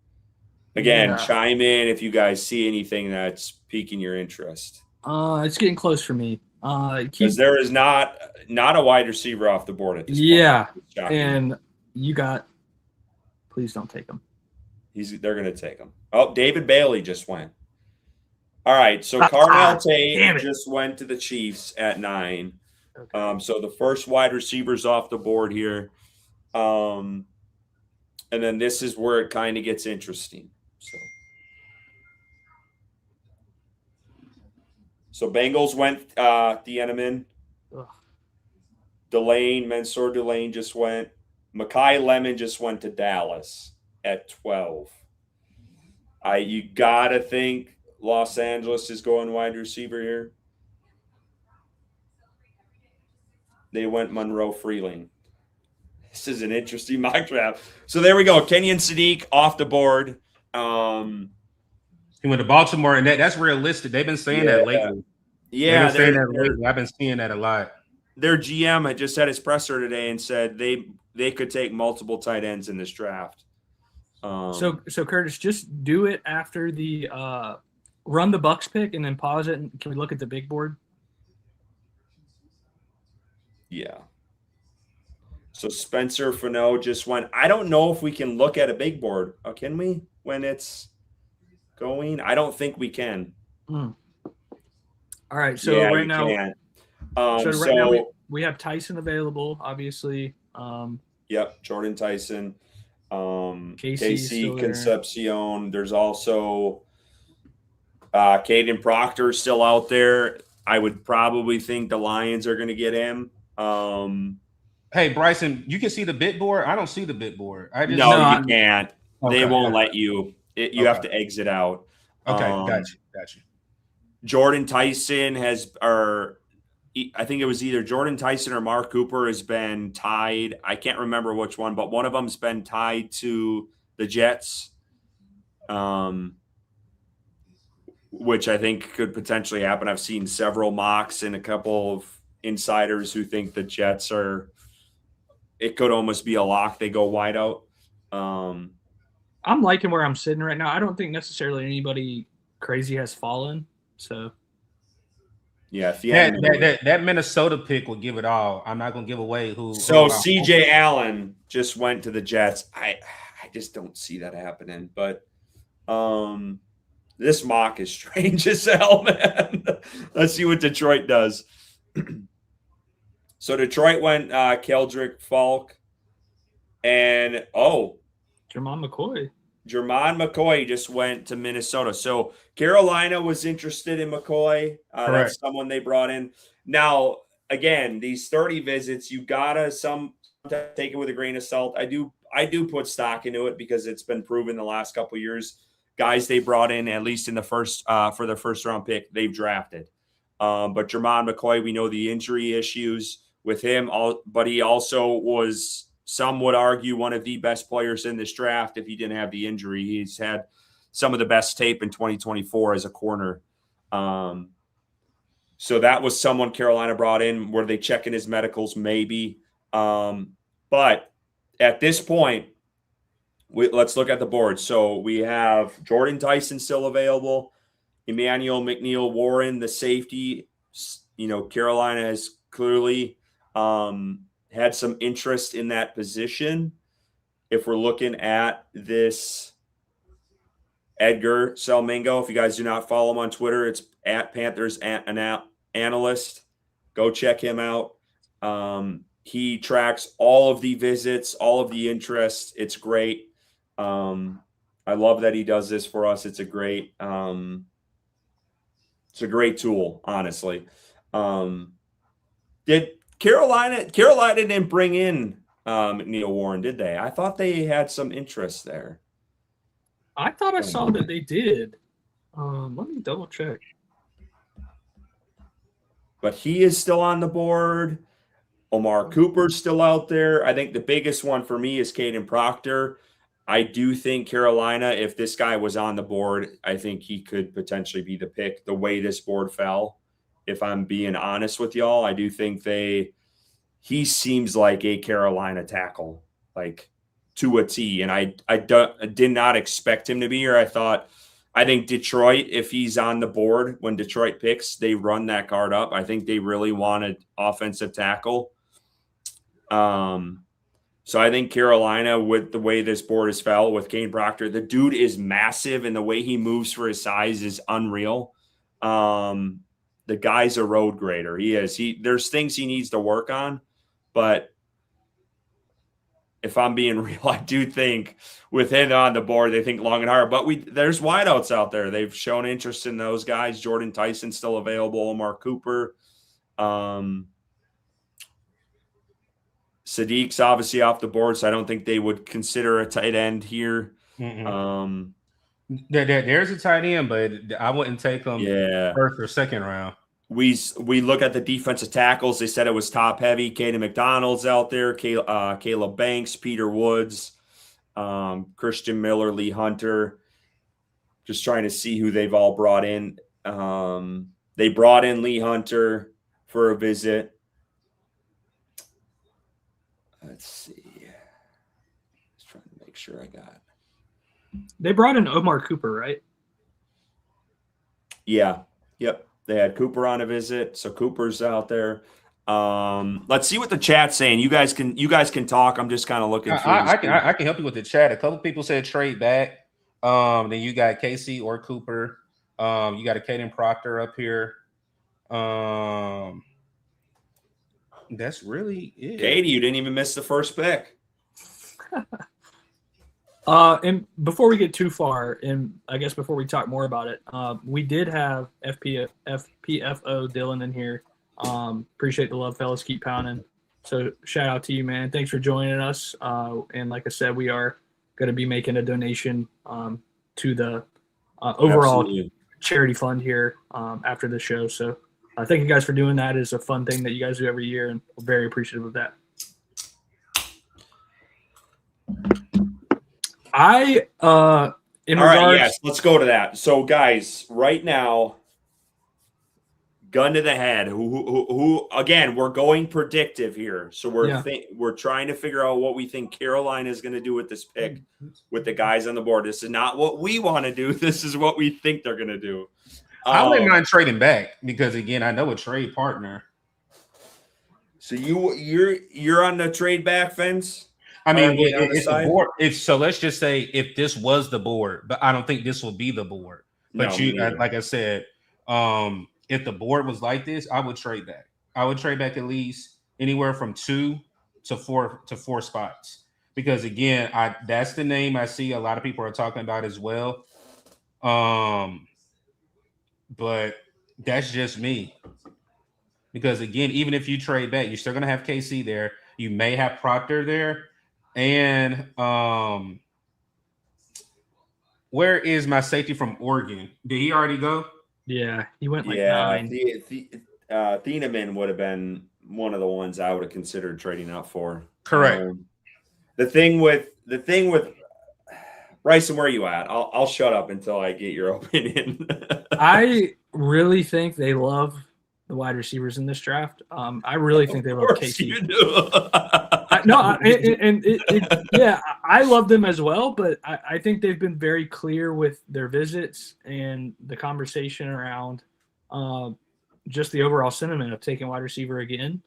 Again, chime in if you guys see anything that's piquing your interest. It's getting close for me. Because there is not a wide receiver off the board at this point. Yeah, and you got. Please don't take him. They're going to take him. Oh, David Bailey just went. All right, so Carnell Tate just went to the Chiefs at 9. Okay. So the first wide receiver's off the board here. And then this is where it kind of gets interesting. So Bengals went Thieneman. Mansour Delane just went. Mekhi Lemon just went to Dallas at 12. You got to think Los Angeles is going wide receiver here? They went Monroe Freeling. This is an interesting mock draft. So there we go. Kenyon Sadiq off the board. He went to Baltimore, and that's realistic. They've been saying that lately. Yeah, they've been saying that lately. I've been seeing that a lot. Their GM had just had his presser today and said they could take multiple tight ends in this draft. So Curtis, just do it after the run the Bucks pick and then pause it. And can we look at the big board? Yeah. So Spencer Fano just went. I don't know if we can look at a big board. Can we when it's going? I don't think we can. All right. So right now, now we have Tyson available, obviously. Yep, Jordan Tyson. Casey Concepcion. There's also Caden Proctor still out there. I would probably think the Lions are going to get him. Hey, Bryson, you can see the bit board. I don't see the bit board. You can't. Okay, they won't let you. You have to exit out. Okay, got you. Jordan Tyson I think it was either Jordan Tyson or Mark Cooper has been tied. I can't remember which one, but one of them's been tied to the Jets, which I think could potentially happen. I've seen several mocks and a couple of insiders who think the Jets it could almost be a lock. They go wide out. I'm liking where I'm sitting right now. I don't think necessarily anybody crazy has fallen. So yeah, that Minnesota pick will give it all. I'm not going to give away who. So CJ Allen just went to the Jets. I just don't see that happening. But this mock is strange as hell, man. Let's see what Detroit does. So Detroit went Keldrick Falk and Jermon McCoy just went to Minnesota. So Carolina was interested in McCoy. That's someone they brought in. Now, again, these 30 visits, you gotta sometimes take it with a grain of salt. I do put stock into it because it's been proven the last couple of years. Guys they brought in, at least in the first for their first round pick, they've drafted. But Jermon McCoy, we know the injury issues with him, but he also was, some would argue, one of the best players in this draft if he didn't have the injury. He's had some of the best tape in 2024 as a corner. So that was someone Carolina brought in. Were they checking his medicals? Maybe. But at this point, let's look at the board. So we have Jordan Tyson still available. Emmanuel McNeil-Warren, the safety. Carolina has clearly had some interest in that position. If we're looking at this Edgar Selmingo, if you guys do not follow him on Twitter, it's at Panthers Analyst. Go check him out. He tracks all of the visits, all of the interest. It's great. I love that he does this for us. It's a great tool, honestly. Did Carolina didn't bring in McNeil-Warren, did they? I thought they had some interest there. I thought I saw that they did. Let me double check. But he is still on the board. Omar Cooper's still out there. I think the biggest one for me is Caden Proctor. I do think Carolina, if this guy was on the board, I think he could potentially be the pick the way this board fell. If I'm being honest with y'all, I do think he seems like a Carolina tackle, like to a T. And I did not expect him to be here. I think Detroit, if he's on the board when Detroit picks, they run that card up. I think they really wanted offensive tackle. So I think Carolina, with the way this board is fell with Caden Proctor, the dude is massive and the way he moves for his size is unreal. The guy's a road grader. He is. There's things he needs to work on, but if I'm being real, I do think with him on the board, they think long and hard. But there's wideouts out there. They've shown interest in those guys. Jordan Tyson still available. Omar Cooper. Sadiq's obviously off the board, so I don't think they would consider a tight end here. No, There's a tight end, but I wouldn't take him first or second round. We look at the defensive tackles. They said it was top heavy. Caden McDonald's out there, Caleb Banks, Peter Woods, Christian Miller, Lee Hunter. Just trying to see who they've all brought in. They brought in Lee Hunter for a visit. Let's see. Just trying to make sure I got. They brought in Omar Cooper, right? Yeah. Yep. They had Cooper on a visit, so Cooper's out there. Let's see what the chat's saying. You guys can talk. I'm just kind of looking through. I can help you with the chat. A couple people said trade back. Then you got Casey or Cooper. You got a Caden Proctor up here. That's really it. Katie, you didn't even miss the first pick. And before we get too far, and I guess before we talk more about it, we did have FPFO Dylan in here. Appreciate the love, fellas. Keep pounding. So shout out to you, man. Thanks for joining us. And like I said, we are going to be making a donation to the overall charity fund here after the show. So thank you guys for doing that. It's a fun thing that you guys do every year, and we're very appreciative of that. Yes, let's go to that. So, guys, right now, gun to the head. Who again? We're going predictive here, so we're trying to figure out what we think Carolina is going to do with this pick, with the guys on the board. This is not what we want to do. This is what we think they're going to do. I wouldn't mind trading back because, again, I know a trade partner. So you're on the trade back fence. I mean, it's a board. So let's just say if this was the board, but I don't think this will be the board. But like I said, if the board was like this, I would trade back. I would trade back at least anywhere from 2 to 4 spots. Because again, that's the name I see a lot of people are talking about as well. But that's just me. Because again, even if you trade back, you're still gonna have KC there. You may have Proctor there. And where is my safety from Oregon? Did he already go? Yeah, he went 9. Thieneman would have been one of the ones I would have considered trading up for. Correct. The thing with Bryson, where are you at? I'll shut up until I get your opinion. I really think they love the wide receivers in this draft. I really think they love KC. You do. I love them as well, but I think they've been very clear with their visits and the conversation around just the overall sentiment of taking wide receiver again.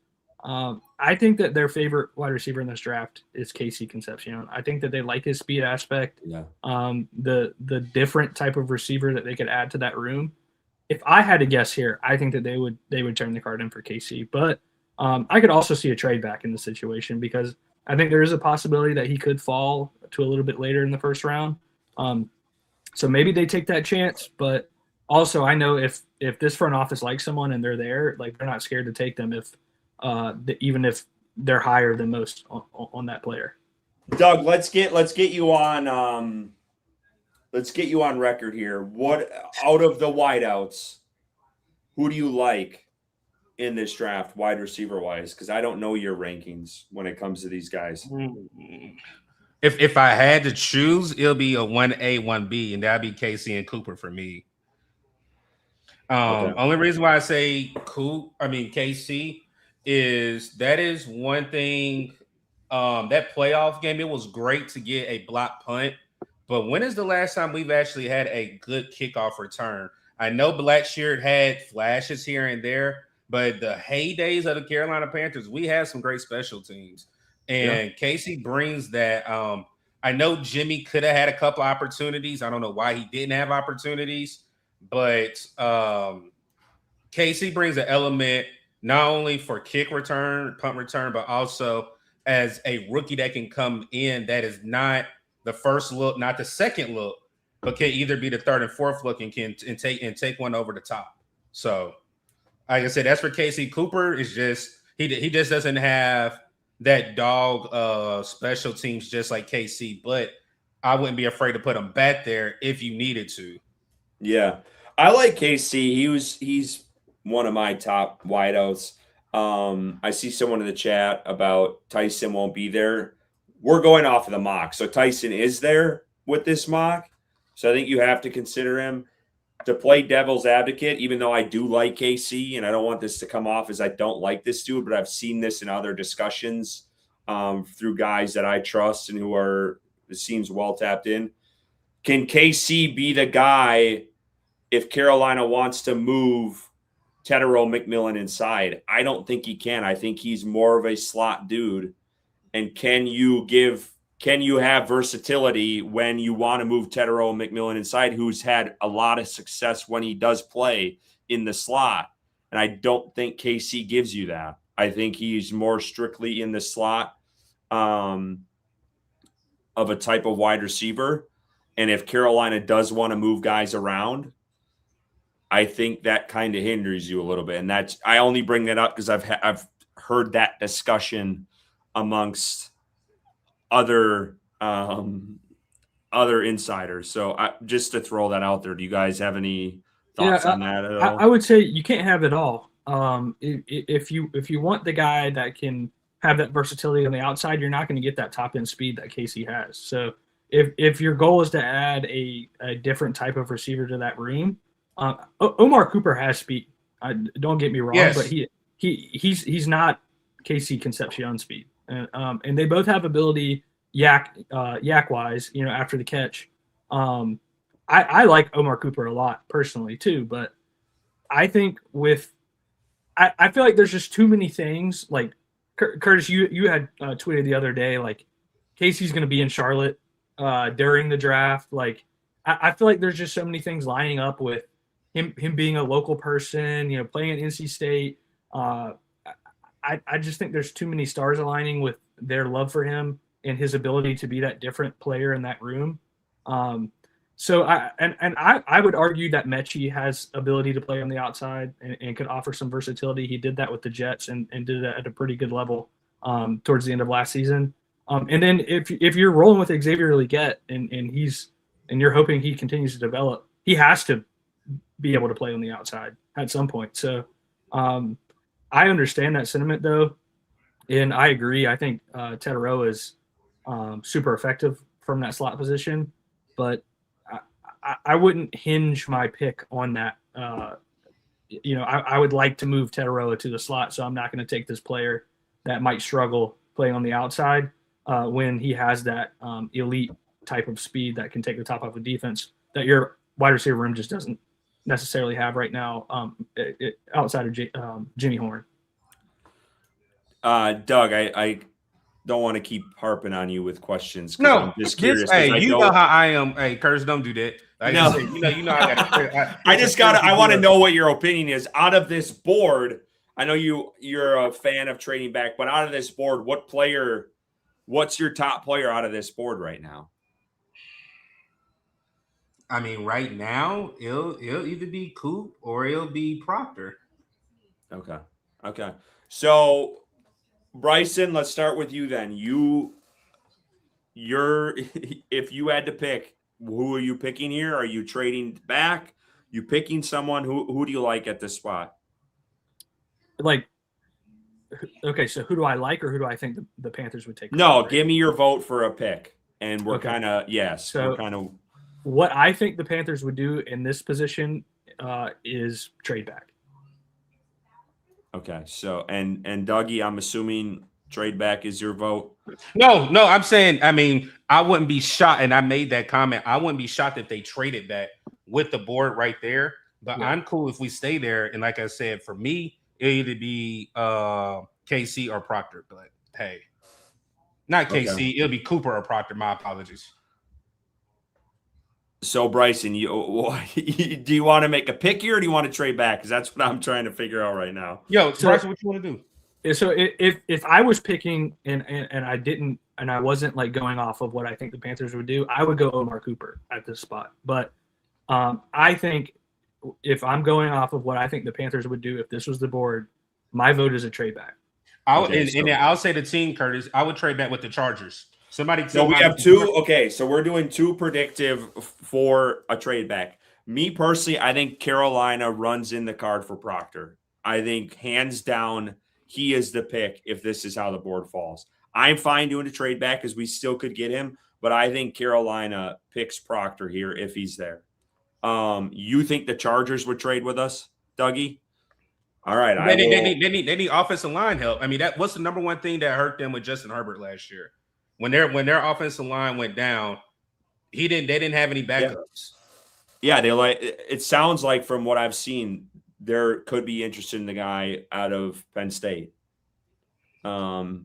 I think that their favorite wide receiver in this draft is Casey Concepcion. I think that they like his speed aspect, the different type of receiver that they could add to that room. If I had to guess here, I think that they would turn the card in for KC, but I could also see a trade back in the situation because I think there is a possibility that he could fall to a little bit later in the first round. So maybe they take that chance, but also I know if this front office likes someone and they're there, like they're not scared to take them even if they're higher than most on that player. Doug, let's get you on. Let's get you on record here. What out of the wideouts, who do you like in this draft, wide receiver wise? Because I don't know your rankings when it comes to these guys. If I had to choose, it'll be a 1A, 1B, and that'd be KC and Cooper for me. Only reason why I say KC is that is one thing. That playoff game, it was great to get a block punt. But when is the last time we've actually had a good kickoff return? I know Blackshear had flashes here and there, but the heydays of the Carolina Panthers, we had some great special teams. And Casey brings that. I know Jimmy could have had a couple opportunities. I don't know why he didn't have opportunities, but Casey brings an element not only for kick return, punt return, but also as a rookie that can come in that is not the first look, not the second look, but can either be the third and fourth look and take one over the top. So, like I said, that's for Casey. Cooper is just he just doesn't have that dog special teams just like KC. But I wouldn't be afraid to put him back there if you needed to. Yeah, I like KC. He's one of my top wideouts. I see someone in the chat about Tyson won't be there. We're going off of the mock, so Tyson is there with this mock. So I think you have to consider him. To play devil's advocate, even though I do like KC, and I don't want this to come off as I don't like this dude, but I've seen this in other discussions through guys that I trust and who are, it seems, well tapped in. Can KC be the guy if Carolina wants to move Tetero McMillan inside? I don't think he can. I think he's more of a slot dude. And can you have versatility when you want to move Tetero McMillan inside, who's had a lot of success when he does play in the slot? And I don't think KC gives you that. I think he's more strictly in the slot of a type of wide receiver. And if Carolina does want to move guys around, I think that kind of hinders you a little bit. And I only bring that up because I've heard that discussion amongst other insiders. So just to throw that out there, do you guys have any thoughts on that at all? I would say you can't have it all. If you want the guy that can have that versatility on the outside, you're not going to get that top end speed that KC has. So if your goal is to add a different type of receiver to that room, Omar Cooper has speed. Don't get me wrong, yes. But he's not KC Concepcion speed. And they both have ability yak wise, after the catch. I like Omar Cooper a lot personally too, but I think I feel like there's just too many things. Like Curtis, you had tweeted the other day, like Casey's going to be in Charlotte during the draft. Like I feel like there's just so many things lining up with him being a local person, playing at NC State. I just think there's too many stars aligning with their love for him and his ability to be that different player in that room. So I would argue that Mechie has ability to play on the outside and could offer some versatility. He did that with the Jets and did that at a pretty good level towards the end of last season. And then if you're rolling with Xavier Legette and you're hoping he continues to develop, he has to be able to play on the outside at some point. So I understand that sentiment though, and I agree. I think Tetero is super effective from that slot position, but I wouldn't hinge my pick on that. I would like to move Tetero to the slot, so I'm not going to take this player that might struggle playing on the outside when he has that elite type of speed that can take the top off a defense that your wide receiver room just doesn't necessarily have right now outside of Jimmy Horn. Doug, I don't want to keep harping on you with questions. No, I'm just curious. Know how I am. Hey, Curtis, don't do that. No. I want to know what your opinion is out of this board. I know you're a fan of trading back, but out of this board, what's your top player out of this board right now? I mean, right now, it'll either be Coop or it'll be Proctor. Okay. So, Bryson, let's start with you then. If you had to pick, who are you picking here? Are you trading back? You picking someone? Who do you like at this spot? Like, okay, so who do I like, or who do I think the Panthers would take? No, give me your vote for a pick, and we're kind of what I think the Panthers would do in this position is trade back. Okay, so and Dougie, I'm assuming trade back is your vote. No, I'm saying, I mean, I wouldn't be shocked, and I made that comment. I wouldn't be shocked if they traded back with the board right there. But yeah. I'm cool if we stay there. And like I said, for me, it'll either be KC or Proctor. But hey, not KC. Okay. It'll be Cooper or Proctor. My apologies. So, Bryson, do you want to make a pick here, or do you want to trade back? Because that's what I'm trying to figure out right now. So Bryson, what you want to do? So if I was picking and I didn't and I wasn't like going off of what I think the Panthers would do, I would go Omar Cooper at this spot. But I think if I'm going off of what I think the Panthers would do if this was the board, my vote is a trade back. I'll say the team, Curtis, I would trade back with the Chargers. Somebody. So we have two. Okay, so we're doing two predictive for a trade back. Me personally, I think Carolina runs in the card for Proctor. I think hands down, he is the pick if this is how the board falls. I'm fine doing a trade back because we still could get him, but I think Carolina picks Proctor here if he's there. You think the Chargers would trade with us, Dougie? All right. They need offensive line help. I mean, what's the number one thing that hurt them with Justin Herbert last year? When their offensive line went down, they didn't have any backups. Yeah, it sounds like from what I've seen, there could be interested in the guy out of Penn State. Now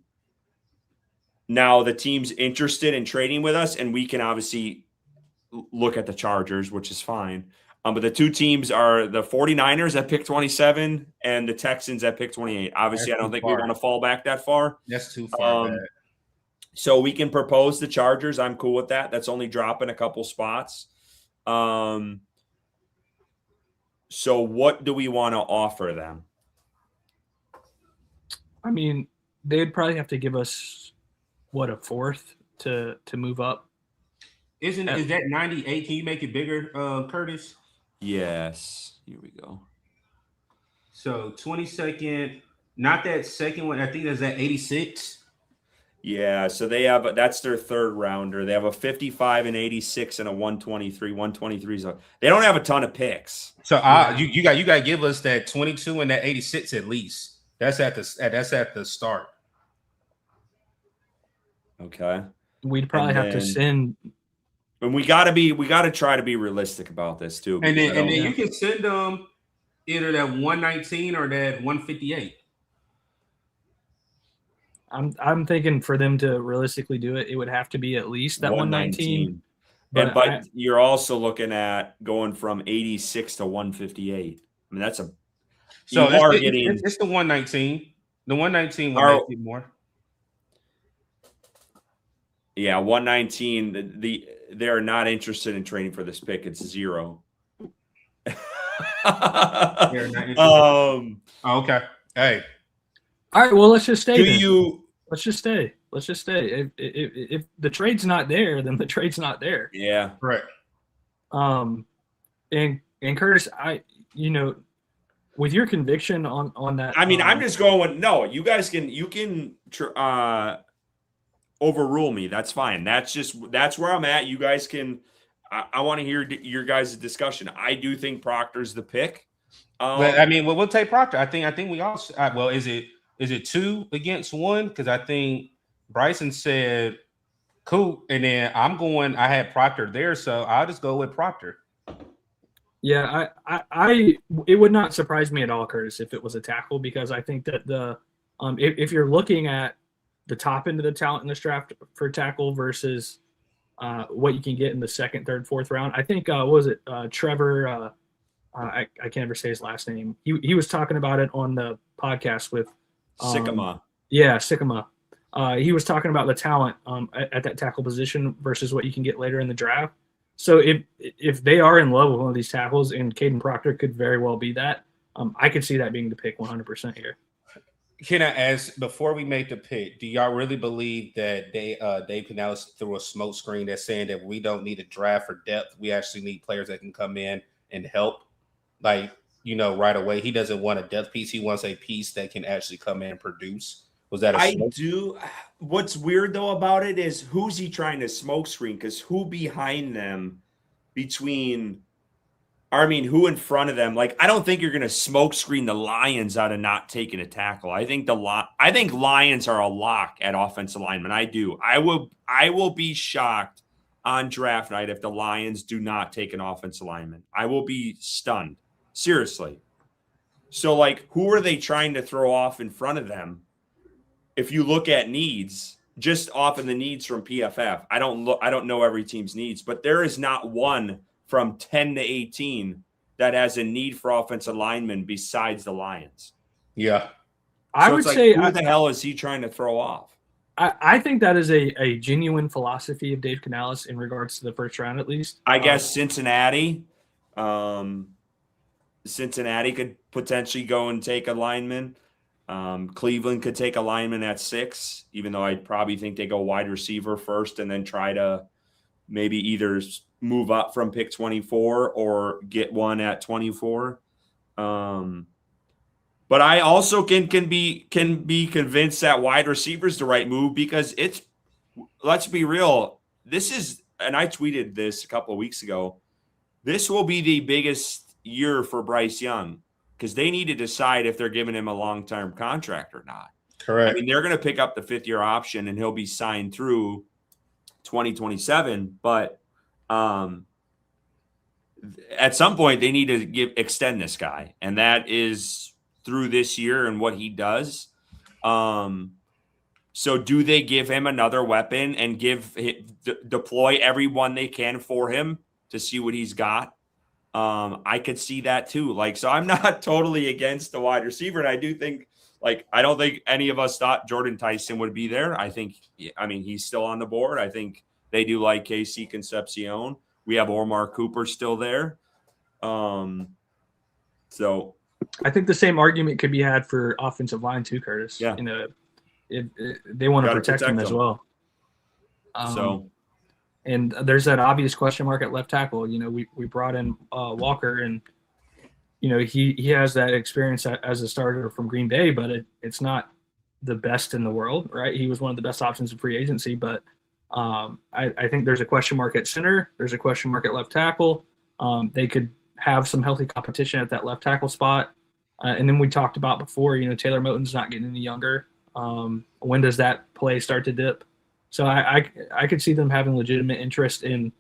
the team's interested in trading with us, and we can obviously look at the Chargers, which is fine. But the two teams are the 49ers at pick 27 and the Texans at pick 28. Obviously, I don't think we want to fall back that far. That's too far back. So we can propose the Chargers. I'm cool with that. That's only dropping a couple spots. So what do we want to offer them? I mean, they'd probably have to give us a fourth to move up. Is that 98? Can you make it bigger, Curtis? Yes. Here we go. So 22nd, not that second one. I think that's at 86. Yeah, so that's their third rounder. They have a 55 and 86 and a 123. 123 they don't have a ton of picks. So you got to give us that 22 and that 86 at least. That's at the start. Okay. We'd probably have to send. And we got to try to be realistic about this too. And then you can send them either that 119 or that 158. I'm thinking for them to realistically do it, it would have to be at least that 119. But you're also looking at going from 86 to 158. I mean, it's the 119. The 119 will make it more. Yeah, 119. They're not interested in trading for this pick. It's 0. Okay. Hey. All right. Well, let's just stay. Let's just stay. If the trade's not there, then the trade's not there. Yeah. Right. And Curtis, with your conviction on that. I mean, I'm just going. No, you guys can overrule me. That's fine. That's where I'm at. You guys can. I want to hear your guys' discussion. I do think Proctor's the pick. We'll take Proctor. I think we all. Well, is it 2 against 1? Because I think Bryson said, "Cool," and then I had Proctor there, so I'll just go with Proctor. Yeah, it would not surprise me at all, Curtis, if it was a tackle, because I think that if you're looking at the top end of the talent in this draft for tackle versus what you can get in the second, third, fourth round, I think Trevor. I can't ever say his last name. He was talking about it on the podcast with Sycamore. Yeah, Sycamore. He was talking about the talent at that tackle position versus what you can get later in the draft. So if they are in love with one of these tackles, and Caden Proctor could very well be that, I could see that being the pick 100% here. Can I ask, before we make the pick, do y'all really believe that Dave Canales threw a smoke screen that's saying that we don't need a draft for depth? We actually need players that can come in and help, right away. He doesn't want a depth piece. He wants a piece that can actually come in and produce. Was that I do. What's weird, though, about it is who's he trying to smoke screen? Because who behind them who in front of them? Like, I don't think you're going to smoke screen the Lions out of not taking a tackle. I think Lions are a lock at offensive lineman. I do. I will be shocked on draft night if the Lions do not take an offensive lineman. I will be stunned. Seriously. So, who are they trying to throw off in front of them? If you look at needs, just off of the needs from PFF, I don't know every team's needs, but there is not one from 10 to 18 that has a need for offensive linemen besides the Lions. Yeah. I would say, who the hell is he trying to throw off? I think that is a genuine philosophy of Dave Canales in regards to the first round, at least. I guess Cincinnati. Cincinnati could potentially go and take a lineman. Cleveland could take a lineman at 6, even though I probably think they go wide receiver first and then try to maybe either move up from pick 24 or get one at 24. But I also can be convinced that wide receiver is the right move, because let's be real. This is, and I tweeted this a couple of weeks ago, this will be the biggest year for Bryce Young, because they need to decide if they're giving him a long-term contract or not. Correct. I mean, they're going to pick up the 5th-year option and he'll be signed through 2027. But at some point they need to extend this guy, and that is through this year and what he does. So do they give him another weapon and deploy everyone they can for him to see what he's got? I could see that too. So I'm not totally against the wide receiver. And I do think, I don't think any of us thought Jordan Tyson would be there. I mean, he's still on the board. I think they do like KC Concepcion. We have Omar Cooper still there. So I think the same argument could be had for offensive line too, Curtis. Yeah. They want to protect him as well. And there's that obvious question mark at left tackle. We brought in Walker, and he has that experience as a starter from Green Bay, but it's not the best in the world, right? He was one of the best options in free agency, but I think there's a question mark at center. There's a question mark at left tackle. They could have some healthy competition at that left tackle spot. And then we talked about before, Taylor Moton's not getting any younger. When does that play start to dip? So I could see them having legitimate interest in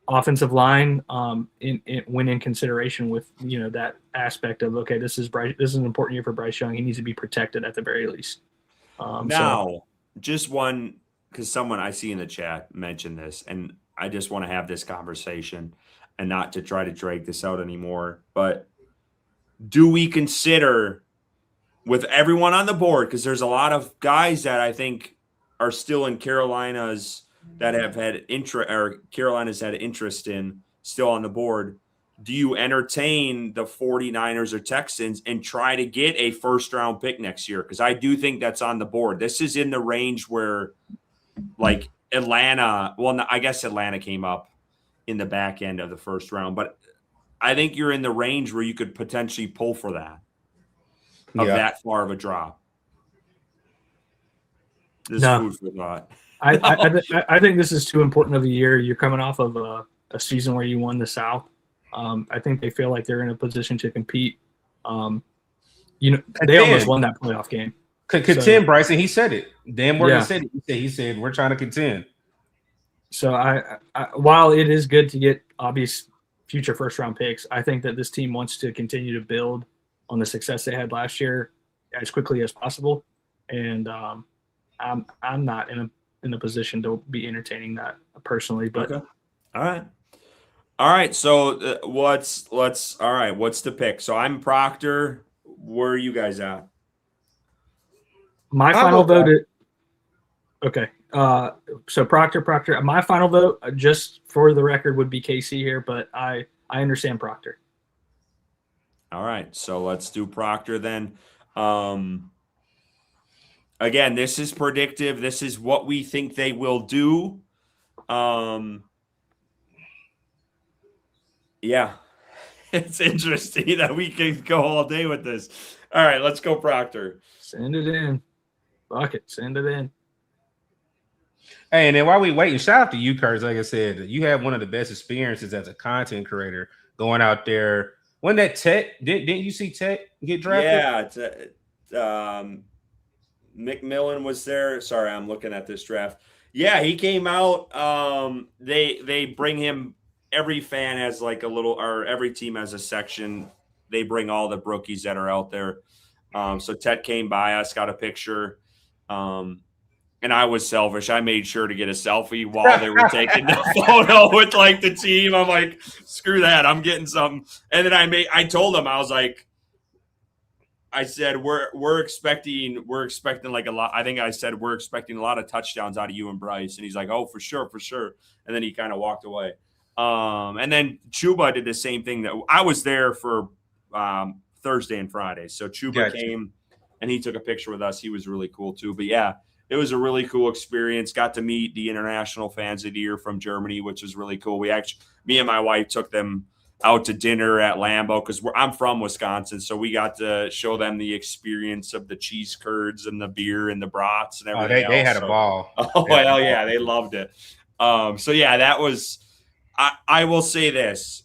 offensive line when in consideration with, that aspect of, okay, this is an important year for Bryce Young. He needs to be protected at the very least. Just one, because someone I see in the chat mentioned this, and I just want to have this conversation and not to try to drag this out anymore. But do we consider, with everyone on the board, because there's a lot of guys that I think are still in Carolina's that have had interest, or Carolina's had interest in, still on the board, do you entertain the 49ers or Texans and try to get a first-round pick next year? Because I do think that's on the board. This is in the range where, Atlanta – well, I guess Atlanta came up in the back end of the first round. But I think you're in the range where you could potentially pull for that, that far of a drop. This is food for thought. I think this is too important of a year. You're coming off of a season where you won the South. I think they feel like they're in a position to compete. They almost won that playoff game. Contend, Bryson. He said it. Dan Morgan said it. He said we're trying to contend. So I while it is good to get obvious future first round picks, I think that this team wants to continue to build on the success they had last year as quickly as possible. And I'm not in a position to be entertaining that personally. But okay. All right. So what's the pick? So I'm Proctor. Where are you guys at? My final vote. Okay. So Proctor. My final vote, just for the record, would be KC here, but I understand Proctor. All right. So let's do Proctor then. Again, this is predictive. This is what we think they will do. Yeah, it's interesting that we can go all day with this. All right, let's go Proctor. Send it in. Fuck it. Send it in. Hey, and then while we waiting, shout out to you, Curtis. Like I said, you had one of the best experiences as a content creator going out there. When that Tech, didn't you see Tech get drafted? Yeah, McMillan was there. Sorry, I'm looking at this draft. Yeah, he came out. They bring him. Every fan has like a little, or every team has a section. They bring all the brookies that are out there. So Ted came by us, got a picture. And I was selfish. I made sure to get a selfie while they were taking the photo with like the team. I'm like, screw that. I'm getting something. And then I told him, I was like, I said, we're expecting like a lot. I think I said, we're expecting a lot of touchdowns out of you and Bryce. And he's like, oh, for sure. And then he kind of walked away. And then Chuba did the same thing. That I was there for Thursday and Friday. So Chuba came and he took a picture with us. He was really cool too. But yeah, it was a really cool experience. Got to meet the international fans of the year from Germany, which was really cool. Me and my wife took them out to dinner at Lambeau because I'm from Wisconsin, so we got to show them the experience of the cheese curds and the beer and the brats and everything. They had a ball. Oh hell yeah, they loved it. So yeah, that was. I will say this: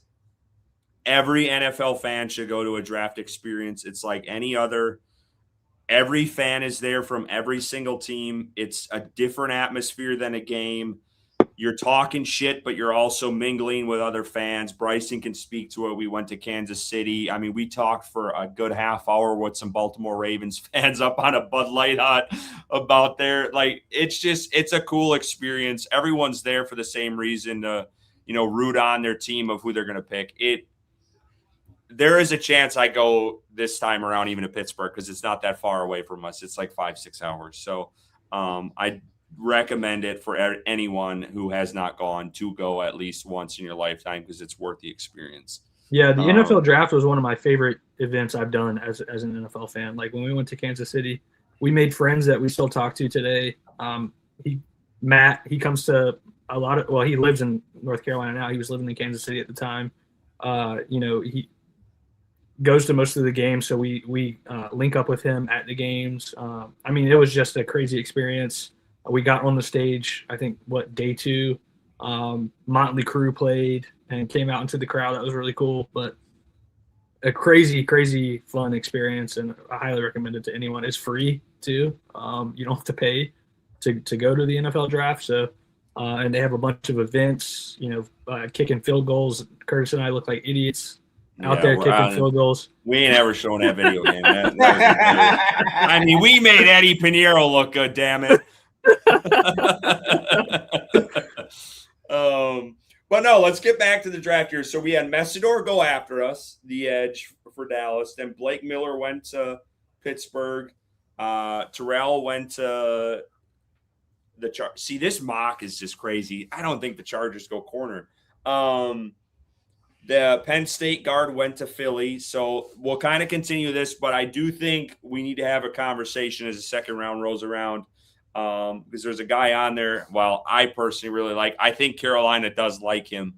every NFL fan should go to a draft experience. It's like any other. Every fan is there from every single team. It's a different atmosphere than a game. You're talking shit, but you're also mingling with other fans. Bryson can speak to it. We went to Kansas City. I mean, we talked for a good half hour with some Baltimore Ravens fans up on a Bud Light hut about it's a cool experience. Everyone's there for the same reason to, root on their team of who they're going to pick. There is a chance I go this time around even to Pittsburgh because it's not that far away from us. It's like 5-6 hours. So I recommend it for anyone who has not gone to go at least once in your lifetime because it's worth the experience. Yeah, the NFL draft was one of my favorite events I've done as an NFL fan. Like when we went to Kansas City, we made friends that we still talk to today. Matt, he comes to he lives in North Carolina now. He was living in Kansas City at the time. He goes to most of the games, so we link up with him at the games. It was just a crazy experience. We got on the stage, I think, day 2. Motley Crue played and came out into the crowd. That was really cool, but a crazy, crazy fun experience, and I highly recommend it to anyone. It's free, too. You don't have to pay to go to the NFL draft. So, and they have a bunch of events, kicking field goals. Curtis and I look like idiots out there kicking field goals. We ain't ever shown that video game. We made Eddie Pinheiro look good, damn it. But no, let's get back to the draft here. So we had Messidor go after us, the edge for Dallas. Then Blake Miller went to Pittsburgh. Terrell went to the Chargers. See, this mock is just crazy. I don't think the Chargers go corner. The Penn State guard went to Philly. So we'll kind of continue this, but I do think we need to have a conversation as the second round rolls around. Because there's a guy on there. Well, I personally really I think Carolina does like him.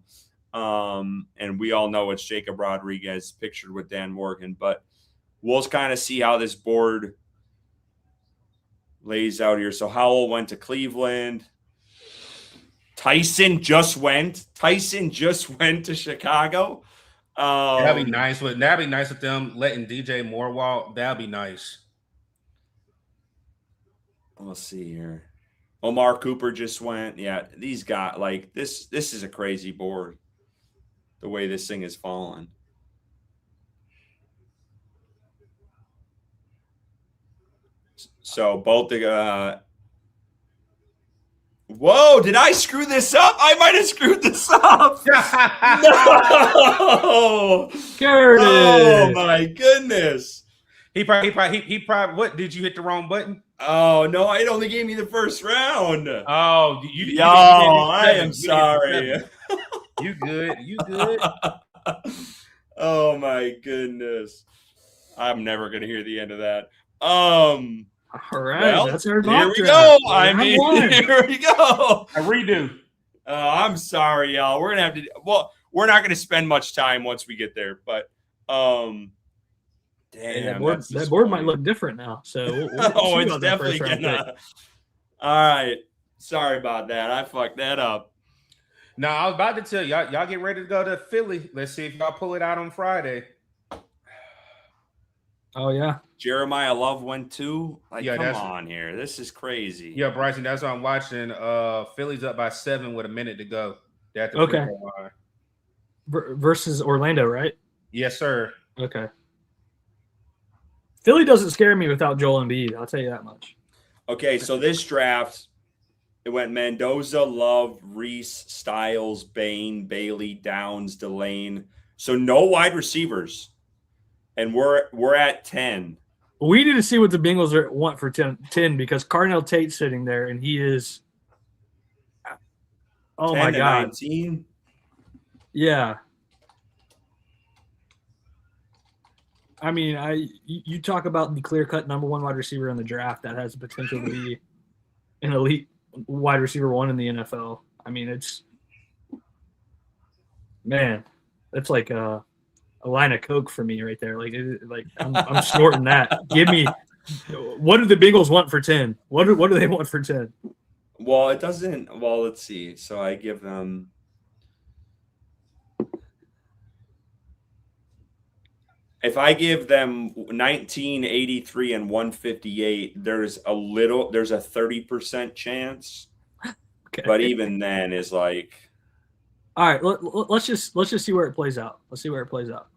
And we all know it's Jacob Rodriguez pictured with Dan Morgan, but we'll kind of see how this board lays out here. So Howell went to Cleveland. Tyson just went to Chicago. That'd be nice with them letting DJ Moore walk. That'd be nice. Let's see here. Omar Cooper just went. Yeah, these guys this is a crazy board. The way this thing is falling. So both the whoa, did I screw this up? I might have screwed this up. No. Curtis. Oh my goodness. He probably what, did you hit the wrong button? Oh no, it only gave me the first round. Oh, I am sorry. You good. Oh my goodness. I'm never gonna hear the end of that. All right, that's our here we go. Here we go. A redo. I'm sorry, y'all. We're gonna have to. Well, we're not gonna spend much time once we get there, but damn, that board might look different now. So we'll it's definitely gonna. All right, sorry about that. I fucked that up. No, I was about to tell y'all get ready to go to Philly. Let's see if y'all pull it out on Friday. Oh yeah, Jeremiah Love went too. Come on here. This is crazy. Yeah, Bryson, that's what I'm watching. Philly's up by 7 with a minute to go. Okay. Versus Orlando, right? Yes, sir. Okay. Philly doesn't scare me without Joel Embiid. I'll tell you that much. Okay, so this draft, it went Mendoza, Love, Reese, Styles, Bain, Bailey, Downs, Delane. So no wide receivers. And we're at 10. We need to see what the Bengals want for 10 because Carnell Tate's sitting there, and he is – oh, my God. 19? Yeah. I mean, you talk about the clear-cut number one wide receiver in the draft that has the potential to be an elite wide receiver one in the NFL. I mean, it's like a line of Coke for me right there. Like I'm snorting that. Give me. What do the Bengals want for 10? What do they want for 10? Well, it doesn't. Well, let's see. So I give them. If I give them 1983 and 158, there's a 30% chance. Okay. But even then is like. All right, let's just see where it plays out. Let's see where it plays out.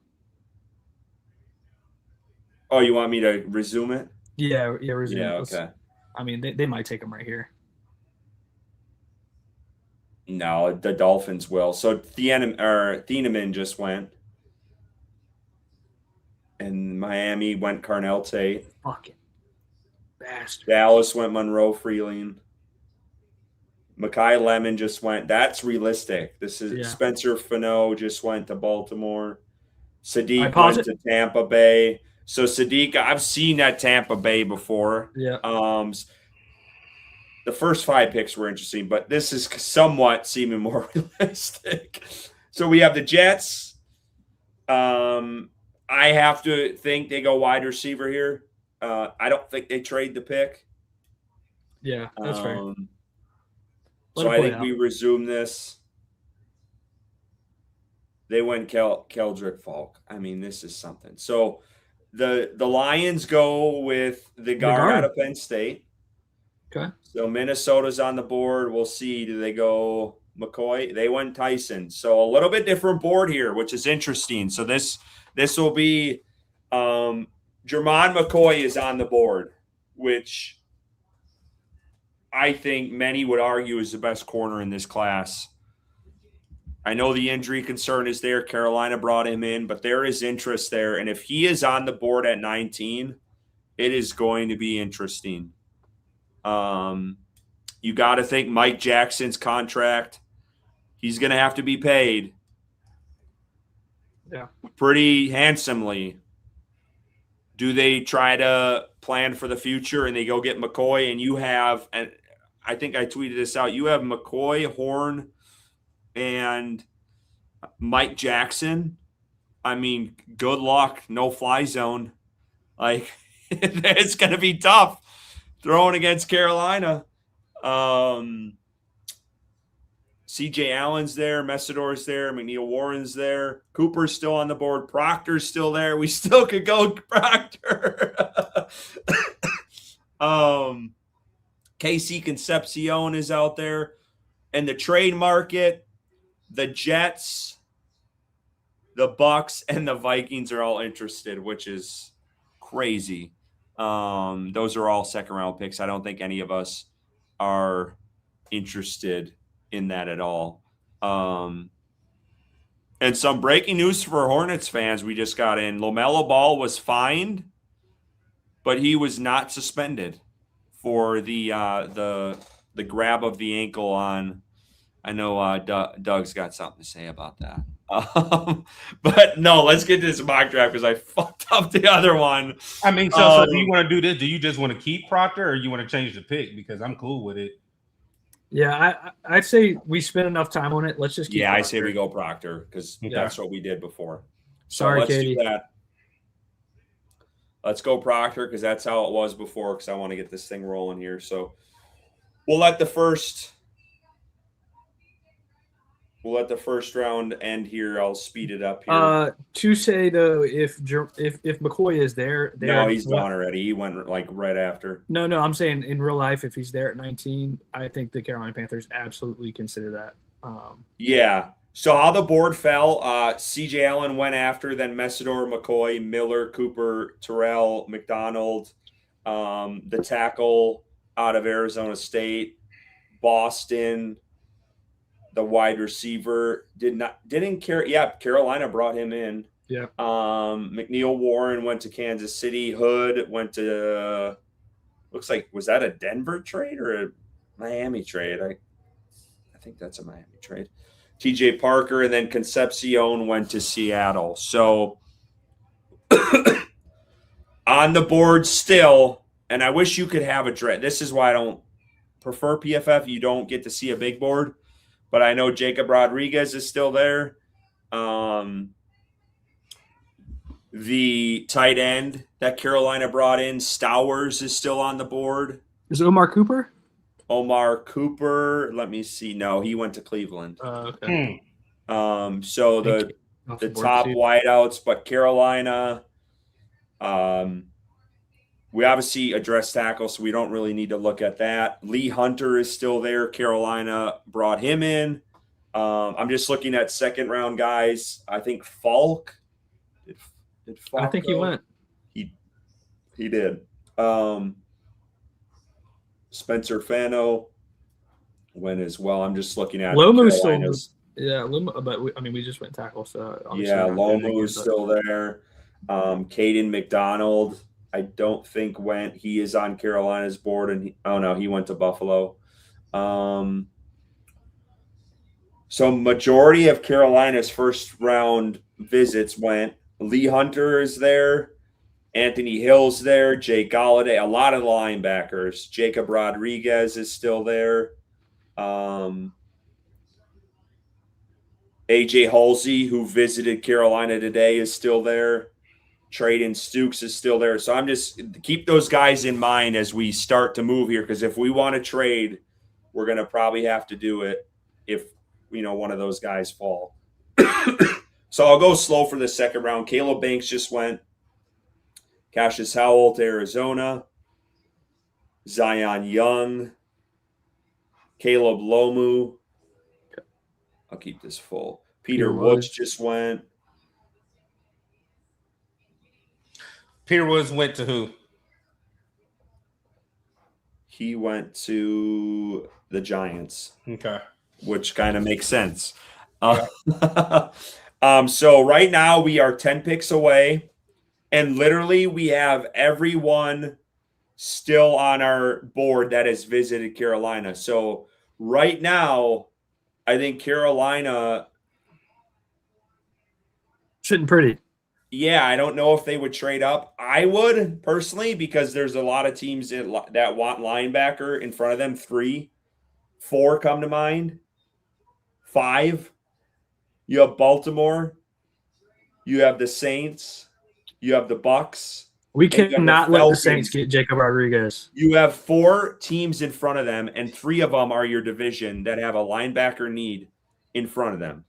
Oh, you want me to resume it? Yeah, resume. Yeah, okay. I mean, they might take him right here. No, the Dolphins will. So Thieneman just went. And Miami went Carnell Tate. Fucking bastard. Dallas went Monroe Freeling. Mekhi Lemon just went. That's realistic. This is Spencer Fano just went to Baltimore. Sadiq went to Tampa Bay. So Sadiq, I've seen that Tampa Bay before. Yeah. The first 5 picks were interesting, but this is somewhat seeming more realistic. So we have the Jets. I have to think they go wide receiver here. I don't think they trade the pick. Yeah, that's fair. So I think we resume this. They went Keldrick Falk. I mean, this is something. So the Lions go with the guard out of Penn State. Okay. So Minnesota's on the board. We'll see. Do they go McCoy? They went Tyson. So a little bit different board here, which is interesting. So this will be Jermon McCoy is on the board, which I think many would argue is the best corner in this class. I know the injury concern is there. Carolina brought him in, but there is interest there. And if he is on the board at 19, it is going to be interesting. You got to think Mike Jackson's contract. He's going to have to be paid. Yeah. Pretty handsomely. Do they try to plan for the future and they go get McCoy and you have, and I think I tweeted this out, you have McCoy, Horn, and Mike Jackson. I mean, good luck. No fly zone. Like, it's going to be tough throwing against Carolina. CJ Allen's there, Messidor's there, McNeil Warren's there, Cooper's still on the board, Proctor's still there. We still could go Proctor. KC Concepcion is out there. And the trade market, the Jets, the Bucks, and the Vikings are all interested, which is crazy. Those are all second-round picks. I don't think any of us are interested in that at all. And some breaking news for Hornets fans we just got in. LaMelo Ball was fined, but he was not suspended for the grab of the ankle on. I know Doug's got something to say about that. But no, let's get to this mock draft because I fucked up the other one. I mean, so do you want to do this? Do you just want to keep Proctor or you want to change the pick? Because I'm cool with it. Yeah, I'd say we spent enough time on it. Let's just keep Proctor. I say we go Proctor because that's what we did before. Sorry, let's Katie. do that. Let's go Proctor because that's how it was before because I want to get this thing rolling here. So we'll let the first round end here. I'll speed it up here. To say though, if McCoy is there, no, he's gone already. He went like right after. No, I'm saying in real life, if he's there at 19, I think the Carolina Panthers absolutely consider that. Yeah. So how the board fell, CJ Allen went after, then Messidor, McCoy, Miller, Cooper, Terrell, McDonald, the tackle out of Arizona State, Boston. The wide receiver didn't care. Yeah, Carolina brought him in. Yeah. McNeil Warren went to Kansas City. Hood went to looks like, was that a Denver trade or a Miami trade? I think that's a Miami trade. TJ Parker and then Concepcion went to Seattle. So On the board still, and I wish you could have a draft. This is why I don't prefer PFF. You don't get to see a big board, but I know Jacob Rodriguez is still there. The tight end that Carolina brought in, Stowers, is still on the board. Is it Omar Cooper? Omar Cooper, let me see. No, he went to Cleveland. Okay. So the top wideouts, but Carolina, we obviously addressed tackle, so we don't really need to look at that. Lee Hunter is still there. Carolina brought him in. I'm just looking at second round guys. I think Falk. Did Falk I think go? he went. He did. Spencer Fano went as well. I'm just looking at Lomu's still. Yeah, but we just went tackle. So Lomu's still there. Caden McDonald, I don't think went. He is on Carolina's board, and he went to Buffalo. So majority of Carolina's first round visits went. Lee Hunter is there. Anthony Hill's there. Jay Galladay. A lot of linebackers. Jacob Rodriguez is still there. AJ Halsey, who visited Carolina today, is still there. Traden Stukes is still there. So I'm just keep those guys in mind as we start to move here, because if we want to trade, we're going to probably have to do it if one of those guys fall. So I'll go slow for the second round. Caleb Banks just went. Cassius Howell to Arizona. Zion Young. Caleb Lomu. I'll keep this full. Peter Woods just went. Peter Woods went to who? He went to the Giants. Okay. Which kind of makes sense. So right now we are 10 picks away, and literally we have everyone still on our board that has visited Carolina. So right now, I think Carolina sitting pretty. Yeah, I don't know if they would trade up. I would personally, because there's a lot of teams that want linebacker in front of them. 3, 4 come to mind. 5. You have Baltimore. You have the Saints. You have the Bucks. We cannot let the Saints get Jacob Rodriguez. You have 4 teams in front of them, and 3 of them are your division that have a linebacker need in front of them.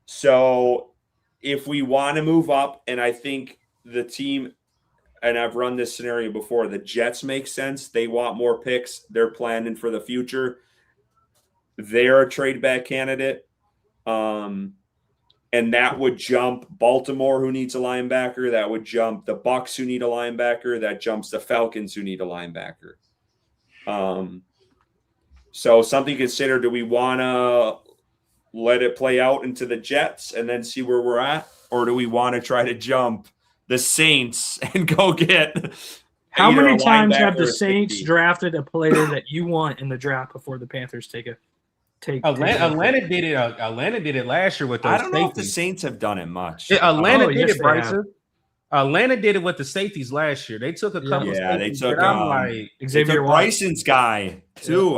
So if we want to move up, and I think the team, and I've run this scenario before, the Jets make sense. They want more picks. They're planning for the future. They're a trade back candidate. And that would jump Baltimore, who needs a linebacker. That would jump the Bucks, who need a linebacker. That jumps the Falcons, who need a linebacker. So something to consider. Do we want to let it play out into the Jets and then see where we're at? Or do we want to try to jump the Saints and go get How many times have the Saints drafted a player that you want in the draft before the Panthers take Atlanta did it. Atlanta did it last year with those. I don't know if the Saints have done it much. Yeah, Atlanta did it, Bryson. Atlanta did it with the safeties last year. They took a couple. Yeah, they took Xavier Bryson's guy too.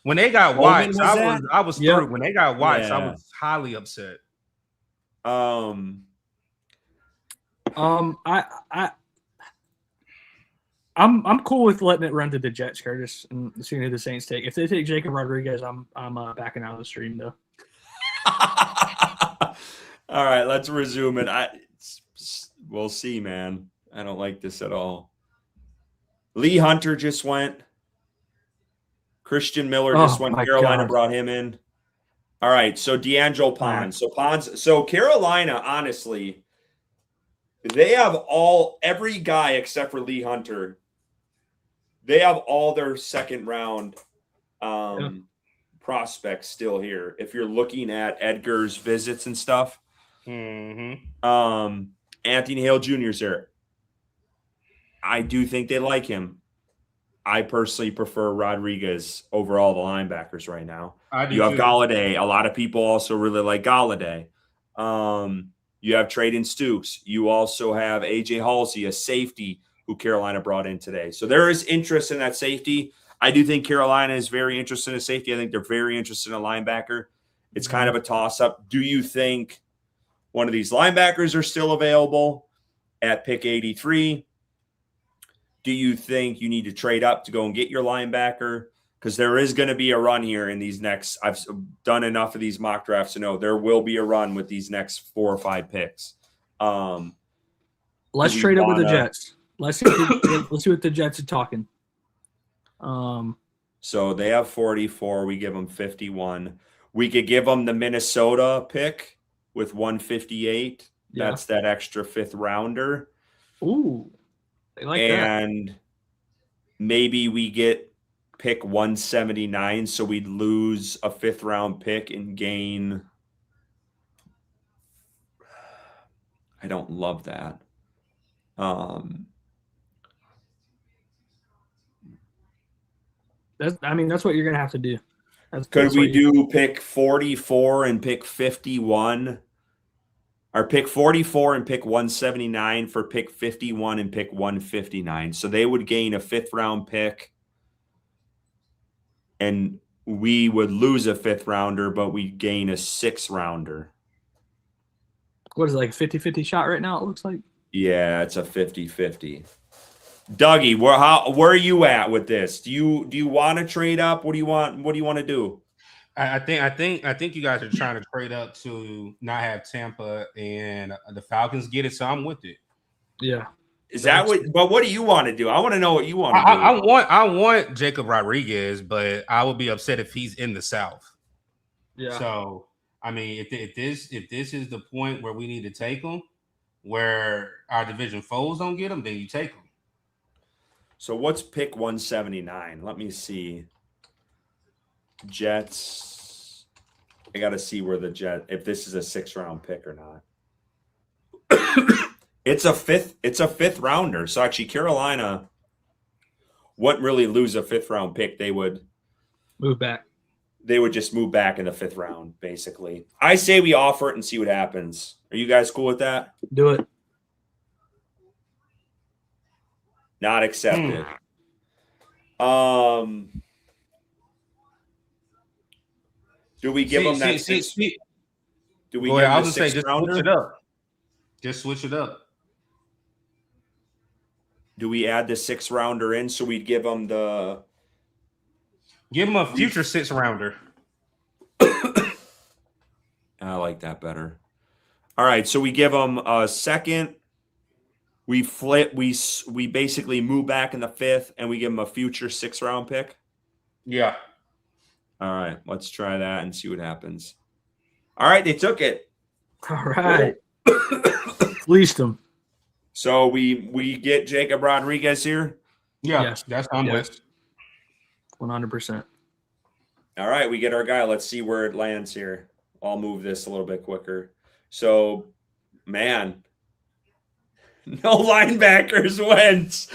When they got White, I was through. When they got White, I was highly upset. I'm cool with letting it run to the Jets, Curtis, and seeing who the Saints take. If they take Jacob Rodriguez, I'm backing out of the stream though. All right, let's resume it. We'll see, man. I don't like this at all. Lee Hunter just went. Christian Miller just went. Carolina brought him in. All right, so D'Angelo Pons. So Carolina, honestly, they have every guy except for Lee Hunter. They have all their second round prospects still here. If you're looking at Edgar's visits and stuff, Anthony Hale Jr. is there. I do think they like him. I personally prefer Rodriguez over all the linebackers right now. You have Galladay. A lot of people also really like Galladay. You have Traden Stukes. You also have A.J. Halsey, a safety who Carolina brought in today. So there is interest in that safety. I do think Carolina is very interested in a safety. I think they're very interested in a linebacker. It's kind of a toss-up. Do you think one of these linebackers are still available at pick 83? Do you think you need to trade up to go and get your linebacker? Because there is going to be a run here in these next – I've done enough of these mock drafts to know there will be a run with these next 4 or 5 picks. Let's trade up with the Jets. Let's see what the Jets are talking. So they have 44. We give them 51. We could give them the Minnesota pick with 158. Yeah. That's that extra 5th rounder. Ooh, they like that. And maybe we get pick 179, so we'd lose a 5th round pick and gain. I don't love that. That's what you're gonna have to do. Could we do pick 44 and pick 51? Or pick 44 and pick 179 for pick 51 and pick 159. So they would gain a 5th round pick. And we would lose a 5th rounder, but we'd gain a 6th rounder. What is it, like a 50-50 shot right now, it looks like? Yeah, it's a 50-50. Dougie, where are you at with this? Do you want to trade up? What do you want to do? I think you guys are trying to trade up to not have Tampa and the Falcons get it, so I'm with it. Yeah. Is that what? But what do you want to do? I want to know what you want to do. I want Jacob Rodriguez, but I would be upset if he's in the South. Yeah. So I mean, if this is the point where we need to take him, where our division foes don't get him, then you take him. So what's pick 179? Let me see. Jets. I got to see where if this is a 6th round pick or not. It's a 5th rounder. So actually Carolina wouldn't really lose a 5th round pick. They would move back. They would just move back in the 5th round, basically. I say we offer it and see what happens. Are you guys cool with that? Do it. Not accepted. Do we give them that? Do we give them I the was going to say, just rounder? switch it up. Just switch it up. Do we add the 6th rounder in so we'd give them the? Give them a future 6th rounder. I like that better. All right, so we give them a 2nd. We flip. We basically move back in the 5th, and we give them a future 6th round pick. Yeah. All right, let's try that and see what happens. All right, they took it. All right. Fleeced them. So we get Jacob Rodriguez here. Yeah, yes. That's on list. 100%. All right, we get our guy. Let's see where it lands here. I'll move this a little bit quicker. So, man, no linebackers went.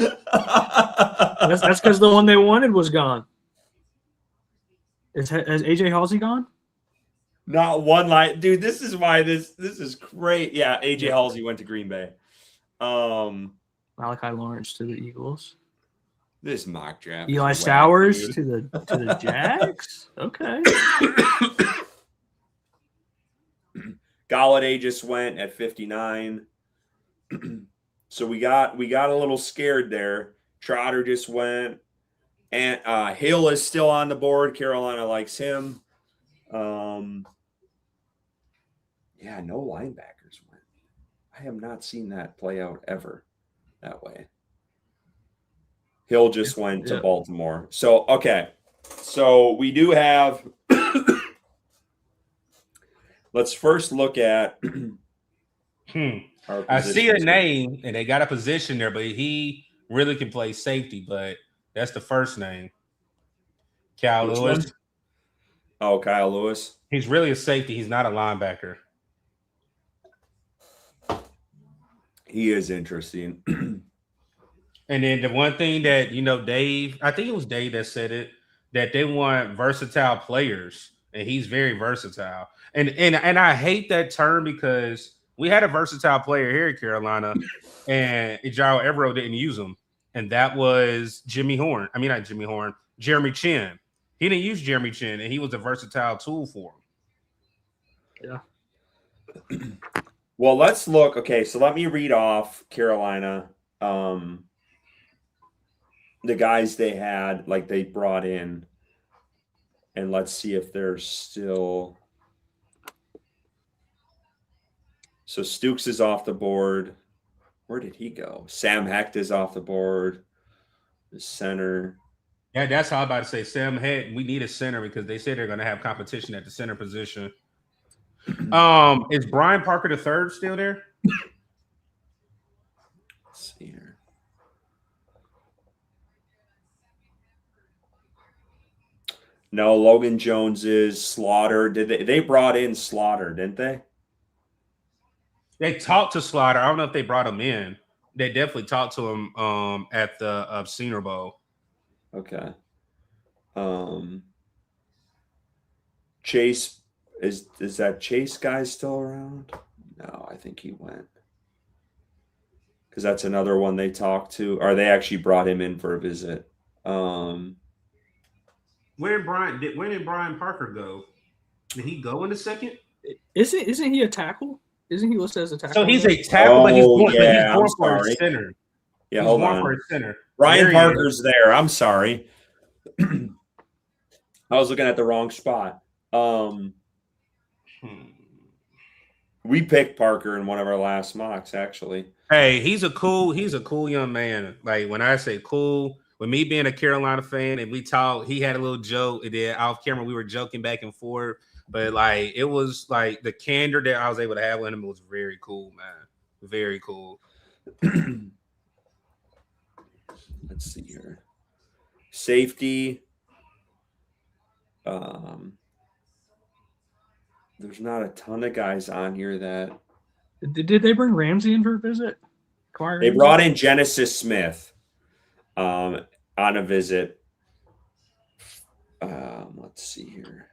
That's because the one they wanted was gone. Has AJ Halsey gone? Not one line, dude. This is why this is great. Yeah, AJ Halsey went to Green Bay. Malachi Lawrence to the Eagles. This mock draft. Eli Stowers to the Jags. Okay. Galladay just went at 59. So we got a little scared there. Trotter just went, and Hill is still on the board. Carolina likes him. Yeah, no linebackers went. I have not seen that play out ever that way. Hill just went to Baltimore. So, okay. So we do have let's first look at I see a name and they got a position there, but he really can play safety, but that's the first name. Kyle Lewis. Oh, Kyle Lewis. He's really a safety. He's not a linebacker. He is interesting. And then the one thing that, Dave, I think it was Dave that said it, that they want versatile players, and he's very versatile. And I hate that term because We had a versatile player here in Carolina, and Ejiro Evero didn't use him, and that was Jeremy Chin. He didn't use Jeremy Chin, and he was a versatile tool for him. Yeah. Well, let's look. Okay, so let me read off Carolina. The guys they had, like they brought in, and let's see if they're still. So Stukes is off the board. Where did he go? Sam Hecht is off the board. The center. Yeah, that's how I'm about to say. Sam Hecht, we need a center because they say they're going to have competition at the center position. Is Brian Parker III still there? Let's see here. No, Logan Jones is Slaughter. Did they brought in Slaughter, didn't they? They talked to Slaughter. I don't know if they brought him in. They definitely talked to him at the Senior Bowl. Okay. Chase is that Chase guy still around? No, I think he went. Because that's another one they talked to, or they actually brought him in for a visit. Where did Brian Parker go? Did he go in the second? Isn't he a tackle? Isn't he listed as a tackle? So he's a tackle, but he's going for a center. Yeah, he's hold going on. for a center. Brian Parker's there. I'm sorry. I was looking at the wrong spot. We picked Parker in one of our last mocks, actually. Hey, he's a cool young man. Like when I say cool, with me being a Carolina fan and we talked, he had a little joke. And then off camera, we were joking back and forth. But like it was like the candor that I was able to have with him was very cool, man. Very cool. Let's see here. Safety. There's not a ton of guys on here that. Did they bring Ramsey in for a visit? They brought in Genesis Smith on a visit. Let's see here.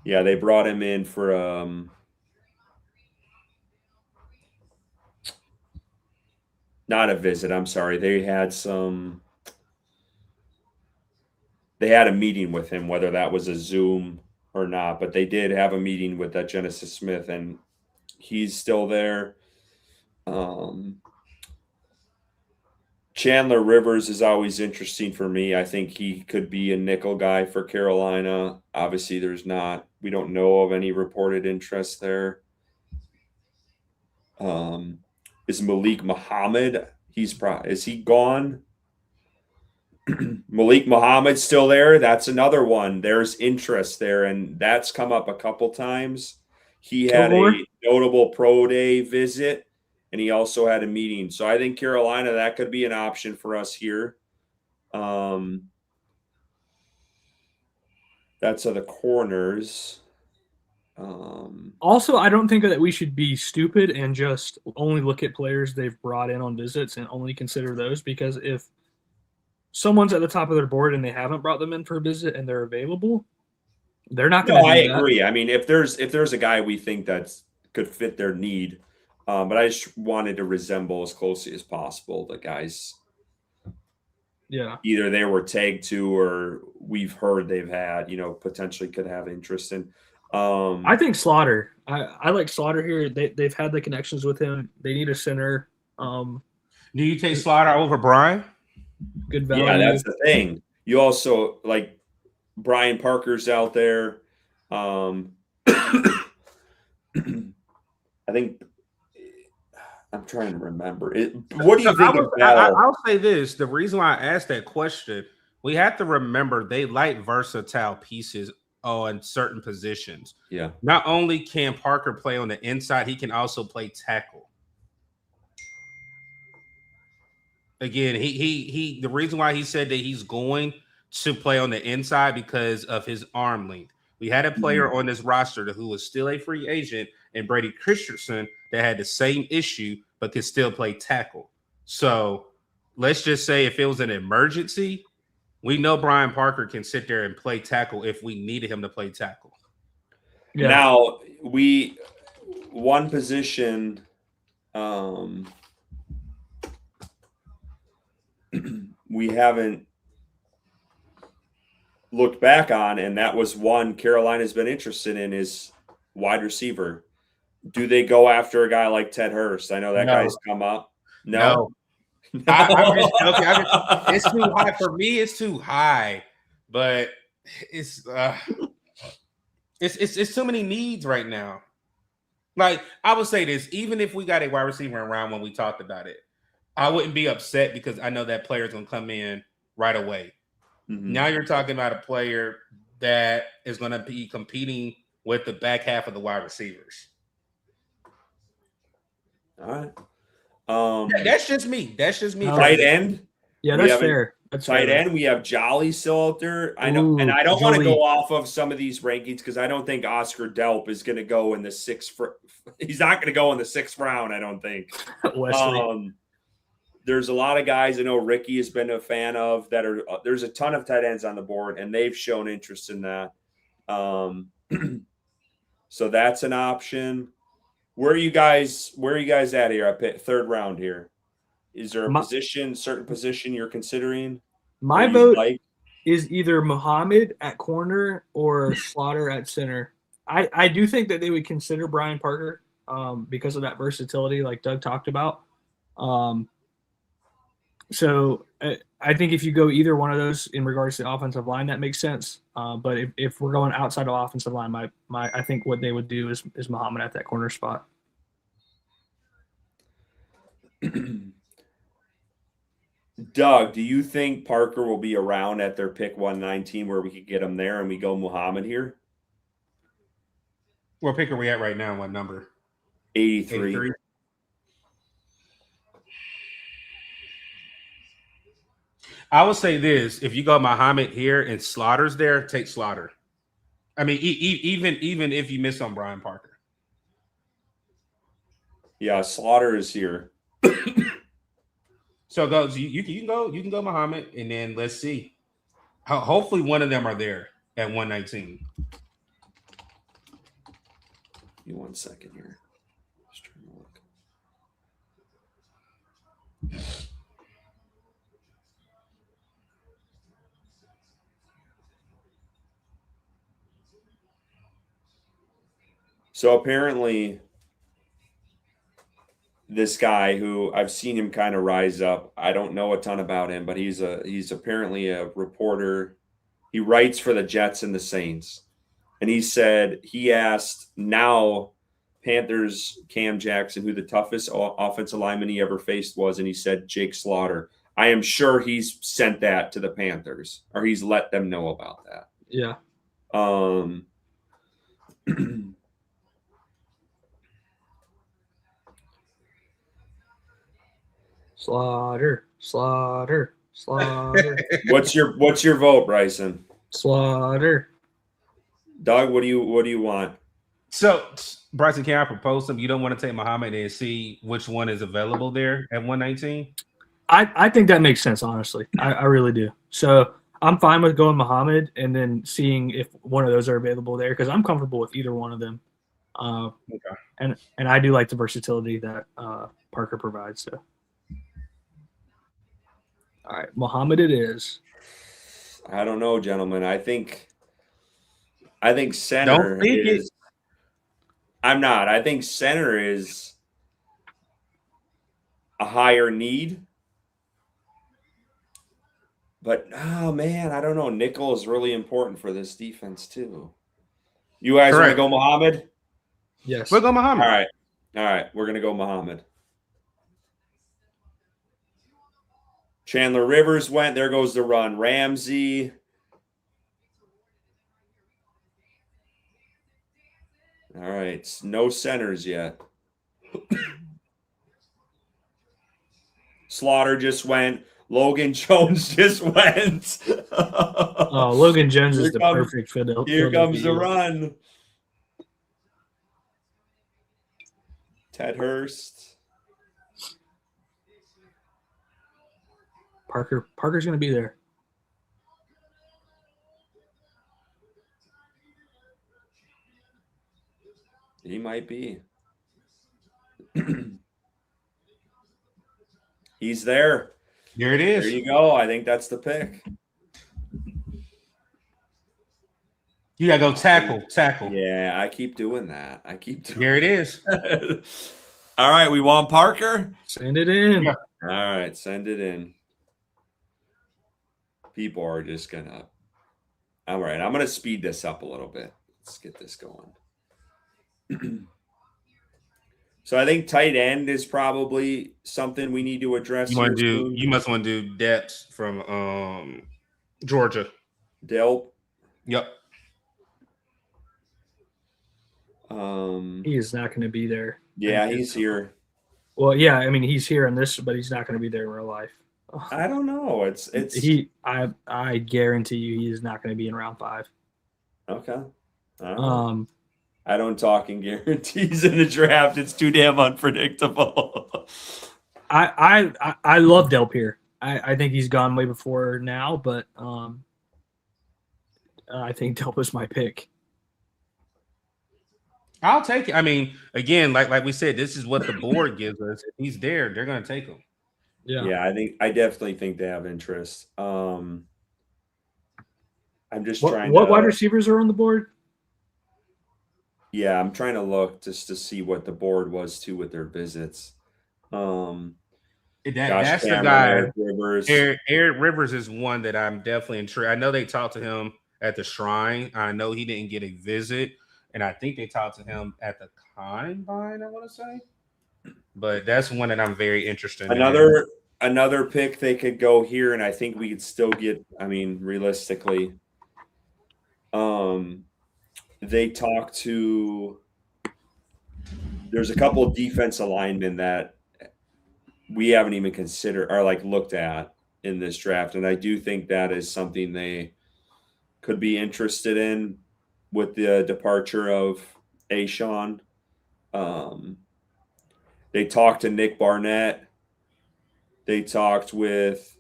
Yeah, they brought him in for not a visit. I'm sorry. They had a meeting with him, whether that was a Zoom or not, but they did have a meeting with that Genesis Smith, and he's still there. Chandler Rivers is always interesting for me. I think he could be a nickel guy for Carolina. Obviously, we don't know of any reported interest there. Is Malik Muhammad? Is he gone? Malik Muhammad's still there. That's another one. There's interest there, and that's come up a couple times. He had a notable pro day visit, and he also had a meeting. So I think Carolina, that could be an option for us here. That's the corners. Also, I don't think that we should be stupid and just only look at players they've brought in on visits and only consider those, because if someone's at the top of their board and they haven't brought them in for a visit and they're available, they're not going to do that. I agree. I mean, if there's a guy we think that could fit their need, but I just wanted to resemble as closely as possible the guys. Yeah. Either they were tagged to or we've heard they've had, potentially could have interest in. I think Slaughter. I like Slaughter here. They've had the connections with him. They need a center. Do you take Slaughter over Brian? Good value. Yeah, that's the thing. You also like Brian Parker's out there. I think I'm trying to remember it. What do you think of Bell? I'll say this. The reason why I asked that question, we have to remember they like versatile pieces on certain positions. Yeah. Not only can Parker play on the inside, he can also play tackle. Again, he the reason why he said that he's going to play on the inside because of his arm length. We had a player on this roster who was still a free agent, and Brady Christensen, that had the same issue but could still play tackle. So let's just say if it was an emergency, we know Brian Parker can sit there and play tackle if we needed him to play tackle. Yeah. Now, one position we haven't looked back on, and that was one Carolina's been interested in, is wide receiver. Do they go after a guy like Ted Hurst? I know that guy's come up. No. I'm just joking. It's too high for me. It's too high, but it's too many needs right now. Like, I would say this, even if we got a wide receiver in round when we talked about it, I wouldn't be upset because I know that player's going to come in right away. Mm-hmm. Now you're talking about a player that is going to be competing with the back half of the wide receivers. All right. That's just me. Tight end. Yeah, that's fair. That's tight end. We have Jolly still out there. I know, and I don't want to go off of some of these rankings because I don't think Oscar Delp is going to go in the sixth. He's not going to go in the 6th round. I don't think. There's a lot of guys I know Ricky has been a fan of that are. There's a ton of tight ends on the board, and they've shown interest in that. So that's an option. Where are you guys at here? I picked 3rd round here. Is there a certain position you're considering? My vote is either Muhammad at corner or Slaughter at center. I do think that they would consider Brian Parker because of that versatility, like Doug talked about. So I think if you go either one of those in regards to the offensive line, that makes sense. But if we're going outside of offensive line, I think what they would do is Muhammad at that corner spot. Doug, do you think Parker will be around at their pick 119 where we could get him there and we go Muhammad here? What pick are we at right now? What number? 83. I would say this: if you go Muhammad here and Slaughter's there, take Slaughter. I mean, even if you miss on Brian Parker. Yeah, Slaughter is here. So you can go Muhammad, and then let's see. Hopefully one of them are there at 119. Give me 1 second here. Just trying to look. So apparently this guy who I've seen him kind of rise up. I don't know a ton about him, but he's apparently a reporter. He writes for the Jets and the Saints. And he asked now Panthers Cam Jackson who the toughest offensive lineman he ever faced was, and he said Jake Slaughter. I am sure he's sent that to the Panthers, or he's let them know about that. Yeah. Slaughter. What's your vote, Bryson? Slaughter. Doug, what do you want? So, Bryson, can I propose something? You don't want to take Muhammad and see which one is available there at 119? I think that makes sense, honestly. I really do. So I'm fine with going Muhammad and then seeing if one of those are available there because I'm comfortable with either one of them. Okay. And I do like the versatility that Parker provides. So, all right, Muhammad it is. I don't know, gentlemen. I think center is. I'm not. I think center is a higher need. But, oh, man, I don't know. Nickel is really important for this defense, too. You guys want to go Muhammad? Yes. We'll go Muhammad. All right. We're going to go Muhammad. Chandler Rivers went. There goes the run. Ramsey. All right. No centers yet. Slaughter just went. Logan Jones just went. Logan Jones is the perfect fit. Here comes the run. Ted Hurst. Parker's going to be there. He might be. He's there. There it is. There you go. I think that's the pick. You gotta go tackle. Yeah, I keep doing that. There it is. All right, we want Parker. Send it in. Yeah. All right, send it in. People are just gonna. All right, I'm gonna speed this up a little bit. Let's get this going. So I think tight end is probably something we need to address. You must want to do depths from Georgia. Delp. Yep. He is not going to be there. Yeah, he's here. Well, yeah, I mean he's here in this, but he's not going to be there in real life. I don't know. It's I guarantee you he is not going to be in round 5. Okay. I don't talk in guarantees in the draft. It's too damn unpredictable. I love Delp here. I think he's gone way before now, but I think Delp is my pick. I'll take it. I mean, again, like we said, this is what the board gives us. If he's there, they're going to take him. Yeah, I definitely think they have interest. I'm just trying. What wide receivers are on the board? Yeah, I'm trying to look just to see what the board was too with their visits. That's Cameron, the guy. Eric Rivers. Eric Rivers is one that I'm definitely intrigued. I know they talked to him at the Shrine. I know he didn't get a visit, and I think they talked to him at the Combine, I want to say. But that's one that I'm very interested in. Another pick they could go here, and I think we could still get, I mean, realistically. They talked to, there's a couple of defense linemen that we haven't even considered or like looked at in this draft. And I do think that is something they could be interested in with the departure of Ashawn. They talked to Nick Barnett. They talked with,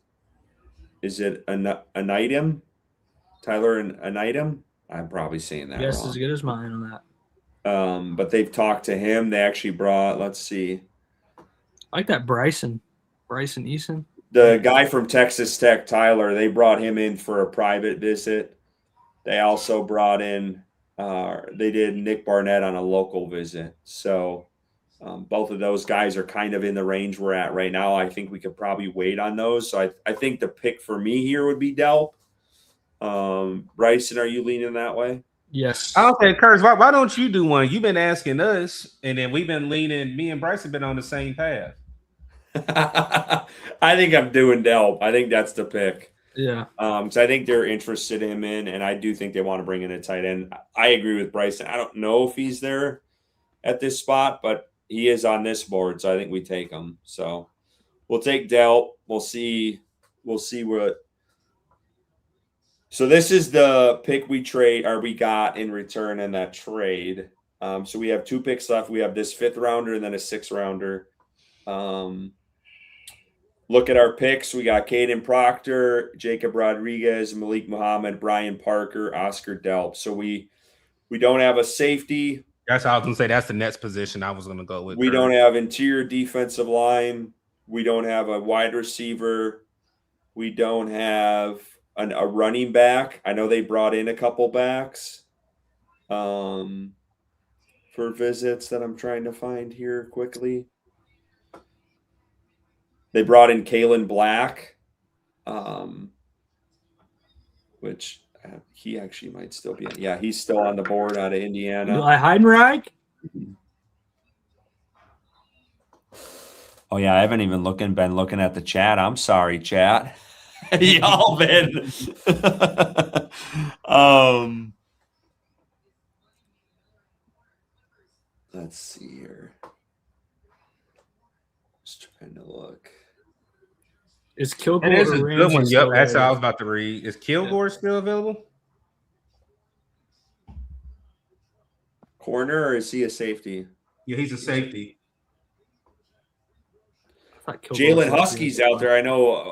is it an item? Tyler an item? I'm probably saying that Yes, wrong. as good as mine on that. But they've talked to him. They actually brought, let's see. I like that Bryson Eason. The guy from Texas Tech, Tyler, they brought him in for a private visit. They also brought in, they did Nick Barnett on a local visit. So both of those guys are kind of in the range we're at right now. I think we could probably wait on those. So I think the pick for me here would be Delp. Bryson, are you leaning that way? Yes. Okay, Curtis, why don't you do one? You've been asking us, and then we've been leaning. Me and Bryson been on the same path. I think I'm doing Delp. I think that's the pick. Yeah. So I think they're interested in him and I do think they want to bring in a tight end. I agree with Bryson. I don't know if he's there at this spot, but he is on this board, so I think we take him. So we'll take Delp. We'll see what. So this is the pick we got in return in that trade. So we have 2 picks left. We have this 5th rounder and then a 6th rounder. Look at our picks. We got Caden Proctor, Jacob Rodriguez, Malik Muhammad, Brian Parker, Oscar Delp. So we don't have a safety. That's how I was going to say. That's the next position I was going to go with. We don't have interior defensive line. We don't have a wide receiver. We don't have a running back. I know they brought in a couple backs for visits that I'm trying to find here quickly. They brought in Kalen Black, which he actually might still be. Yeah, he's still on the board out of Indiana. Eli Heidenreich? Oh yeah, I haven't even been looking at the chat. I'm sorry, chat. Y'all been. Let's see here. Just trying to look. Is Kilgore? That is a good one. Yep, that's what I was about to read. Is Kilgore still available? Corner, or is he a safety? Yeah, he's a safety. Jalen Husky's out there. I know.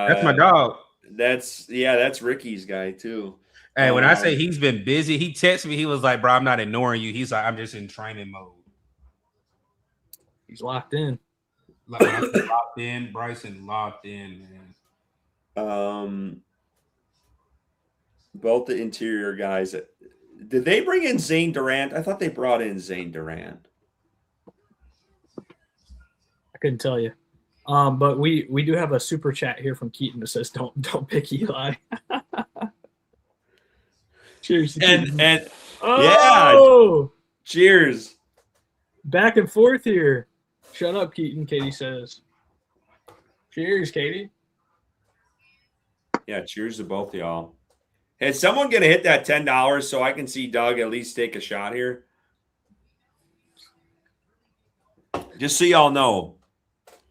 That's my dog. That's Ricky's guy too. Hey, when I say he's been busy, he texted me. He was like, "Bro, I'm not ignoring you." He's like, "I'm just in training mode." He's locked in. Locked in. Bryson locked in, man. Both the interior guys. Did they bring in Zane Durant? I thought they brought in Zane Durant. I couldn't tell you. But we do have a super chat here from Keaton that says don't pick Eli. Cheers. And oh! Yeah. Cheers. Back and forth here. Shut up, Keaton, Katie says. Cheers, Katie. Yeah, cheers to both of y'all. Is someone going to hit that $10 so I can see Doug at least take a shot here? Just so y'all know,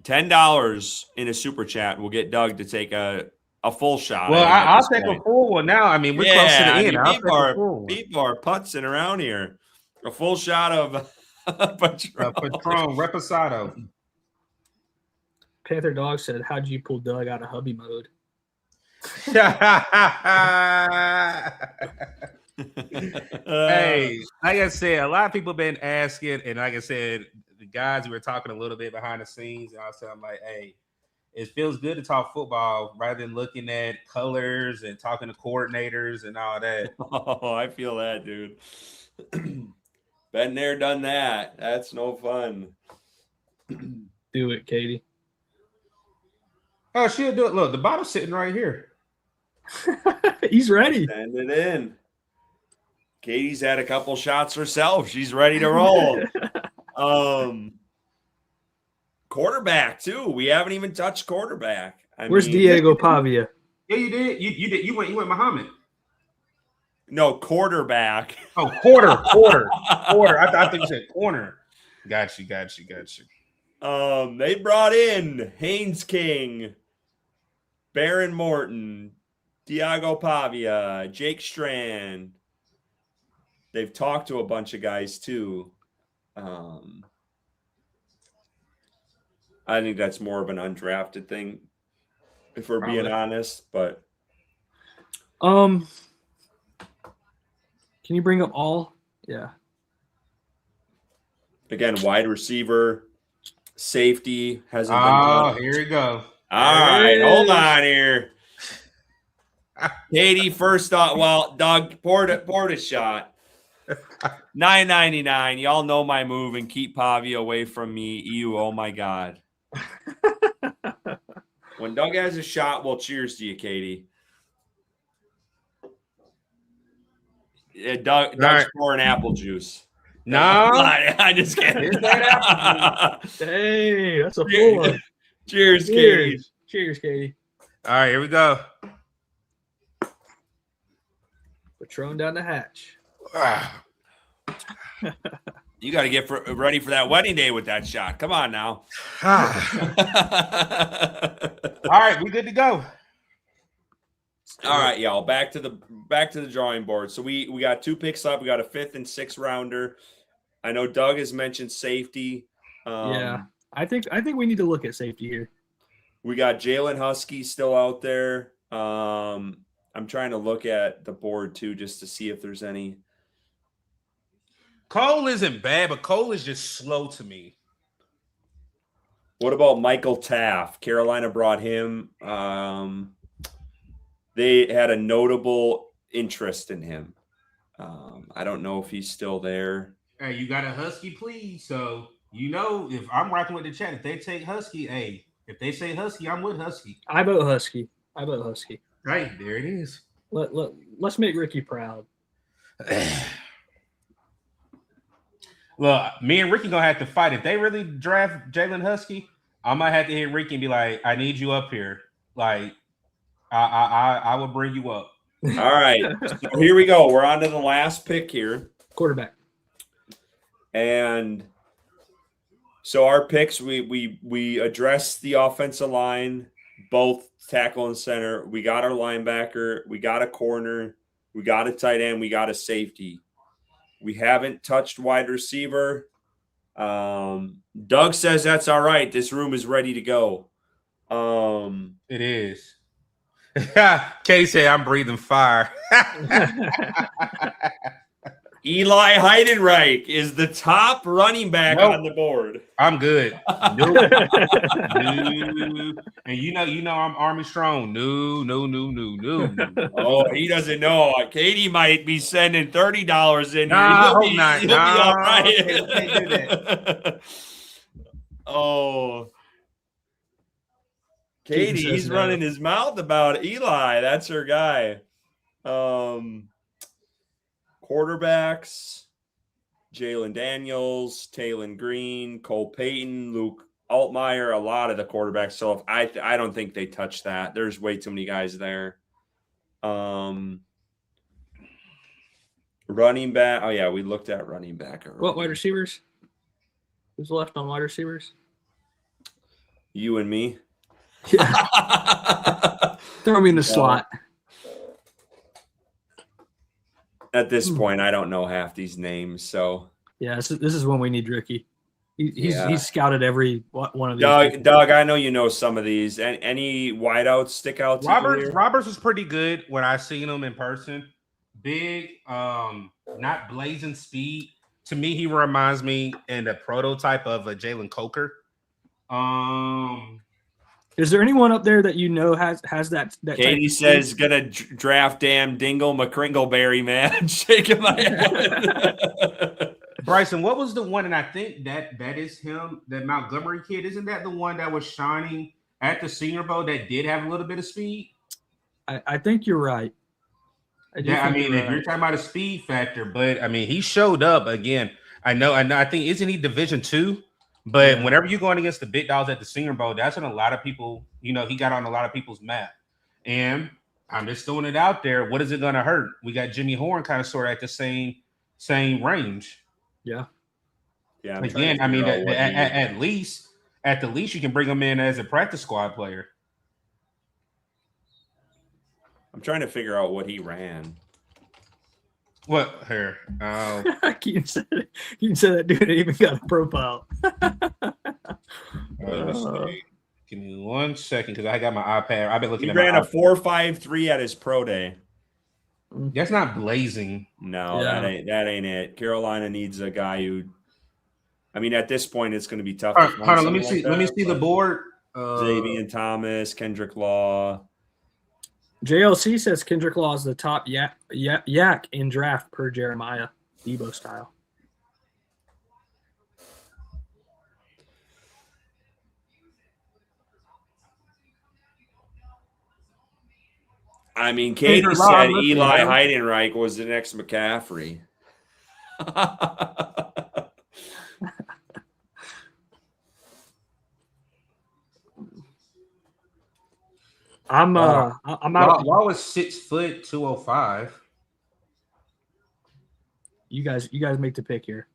$10 in a super chat will get Doug to take a full shot. Well, I'll take a full one now. I mean, we're close to the end. People are putzing around here. A full shot of Patron. Reposado. Panther Dog said, how'd you pull Doug out of hubby mode? Hey, like I said, a lot of people have been asking, and like I said, the guys we were talking a little bit behind the scenes, and I'm like, hey, it feels good to talk football rather than looking at colors and talking to coordinators and all that. Oh, I feel that, dude. Been there, done that. That's no fun. Do it, Katie. Oh, she'll do it. Look, the bottle's sitting right here. He's ready. Send it in. Katie's had a couple shots herself. She's ready to roll. Quarterback too. We haven't even touched quarterback. Where's Diego Pavia? Yeah, you did. You did. You went Muhammad. No, quarterback. Oh, quarter. I think you said corner. Got you. They brought in Haynes King, Baron Morton, Diego Pavia, Jake Strand. They've talked to a bunch of guys too. I think that's more of an undrafted thing, if we're being honest. But can you bring up all? Yeah. Again, wide receiver, safety hasn't been done. Oh, here we go. All right, hold on here. Katie, first thought. Well, Doug, poured a shot. $9.99. Y'all know my move and keep Pavia away from me. Ew, oh my God. When Doug has a shot, well, cheers to you, Katie. Doug's pouring apple juice. No, I just can't. Hey, that's a full one. Cheers, Katie. Cheers, Katie. All right, here we go. Patron down the hatch. You got to get ready for that wedding day with that shot. Come on now. All right, we good to go. All right, y'all. Back to the drawing board. So we got 2 picks up. We got a 5th and 6th rounder. I know Doug has mentioned safety. Yeah, I think we need to look at safety here. We got Jalen Husky still out there. I'm trying to look at the board too, just to see if there's any. Cole isn't bad, but Cole is just slow to me. What about Michael Taft? Carolina brought him. They had a notable interest in him. I don't know if he's still there. Hey, you got a Husky, please. So, if I'm rocking with the chat, if they take Husky, hey, if they say Husky, I'm with Husky. I vote Husky. Right, there it is. Let's make Ricky proud. Look, me and Ricky gonna have to fight. If they really draft Jalen Husky, I might have to hit Ricky and be like, I need you up here. Like, I will bring you up. All right. So here we go. We're on to the last pick here. Quarterback. And so our picks, we addressed the offensive line, both tackle and center. We got our linebacker. We got a corner. We got a tight end. We got a safety. We haven't touched wide receiver. Doug says that's all right. This room is ready to go. It is. Katie said, I'm breathing fire. Eli Heidenreich is the top running back on the board. I'm good. Nope. No. And you know I'm Army strong. No. Oh, he doesn't know. Katie might be sending $30 in here. I hope not. He'll be all right. Can't do that. Oh. Katie, he's running his mouth about Eli. That's her guy. Quarterbacks, Jalen Daniels, Taylon Green, Cole Payton, Luke Altmaier, a lot of the quarterbacks. So I don't think they touch that. There's way too many guys there. Running back. Oh, yeah, we looked at running back already. What wide receivers? Who's left on wide receivers? You and me. Yeah. Throw me in the slot. At this point, I don't know half these names. So yeah, this is when we need Ricky. He's scouted every one of these. Doug, I know you know some of these. Any wideouts stick out to you? Roberts was pretty good when I seen him in person. Big, not blazing speed. To me, he reminds me in the prototype of a Jalen Coker. Is there anyone up there that you know has that? Katie says gonna draft damn Dingle McCringleberry, man. Shaking my head. Bryson, what was the one? And I think that is him, that Montgomery kid. Isn't that the one that was shining at the Senior Bowl that did have a little bit of speed? I think you're right. If you're talking about a speed factor, but I mean, he showed up again. I know. I think isn't he Division II? But whenever you're going against the big dogs at the Senior Bowl, that's when a lot of people, he got on a lot of people's map. And I'm just throwing it out there. What is it going to hurt? We got Jimmy Horn kind of sort of at the same range. Yeah. Yeah. Again, I mean, at the least, you can bring him in as a practice squad player. I'm trying to figure out what he ran. What here? Keaton said that dude even got a profile. Let's see. Give me 1 second because I got my iPad. I've been looking. He ran a 4.53 at his pro day. That's not blazing. No, that ain't it. Carolina needs a guy who. I mean, at this point, it's going to be tough. Hold on, let me see. Let me see the board. Xavier Thomas, Kendrick Law. JLC says Kendrick Law is the top yak in draft per Jeremiah, Debo style. I mean, Katie said Eli Heidenreich was the next McCaffrey. I'm out. Law was 6 foot 205. You guys make the pick here.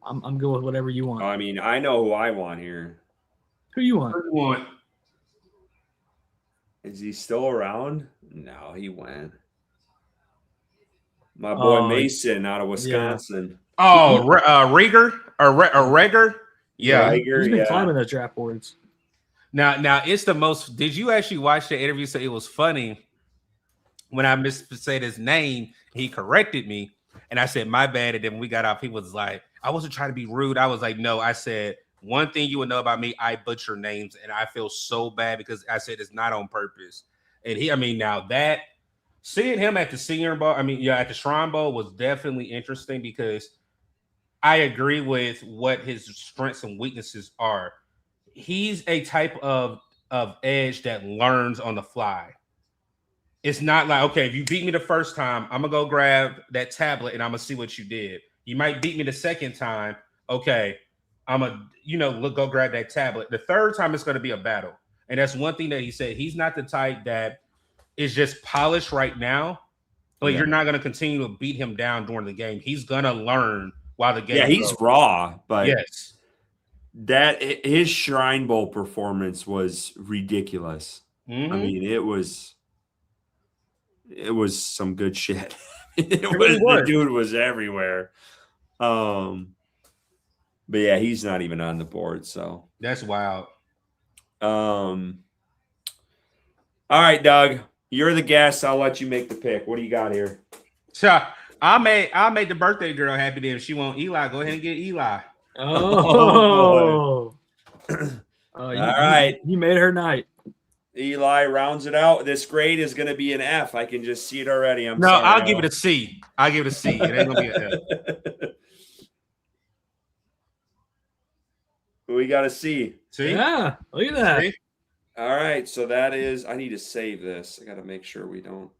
I'm good with whatever you want. I mean, I know who I want here. Who you want? Is he still around? No, he went. My boy Mason out of Wisconsin. Yeah. Oh, Rieger or Reger? Yeah, Rieger, he's been climbing the draft boards. Now it's the most. Did you actually watch the interview? So it was funny when I missaid his name. He corrected me, and I said my bad. And then when we got off, he was like, "I wasn't trying to be rude." I was like, "No." I said, "One thing you would know about me, I butcher names, and I feel so bad because I said it's not on purpose." And now that seeing him at the Senior Bowl, at the Shrine Bowl was definitely interesting because I agree with what his strengths and weaknesses are. He's a type of edge that learns on the fly. It's not like, okay, if you beat me the first time, I'm gonna go grab that tablet and I'm gonna see what you did. You might beat me the second time. Okay, I'm gonna go grab that tablet. The third time it's gonna be a battle. And that's one thing that he said. He's not the type that is just polished right now, but you're not gonna continue to beat him down during the game. He's gonna learn while the game. Yeah, he's raw, but yes. That his Shrine Bowl performance was ridiculous. Mm-hmm. I mean, it was some good shit. The dude was everywhere. But yeah, he's not even on the board, so that's wild. All right, Doug, you're the guest. I'll let you make the pick. What do you got here? So I'll make the birthday girl happy. Then if she want Eli, go ahead and get Eli. Oh, All right. You made her night. Eli rounds it out. This grade is going to be an F. I can just see it already. I'm no, sorry. I'll give it a C. I'll give it a C. It ain't gonna be an F. We got a C. See? Yeah, look at that. See? All right, so that is. I need to save this. I got to make sure we don't.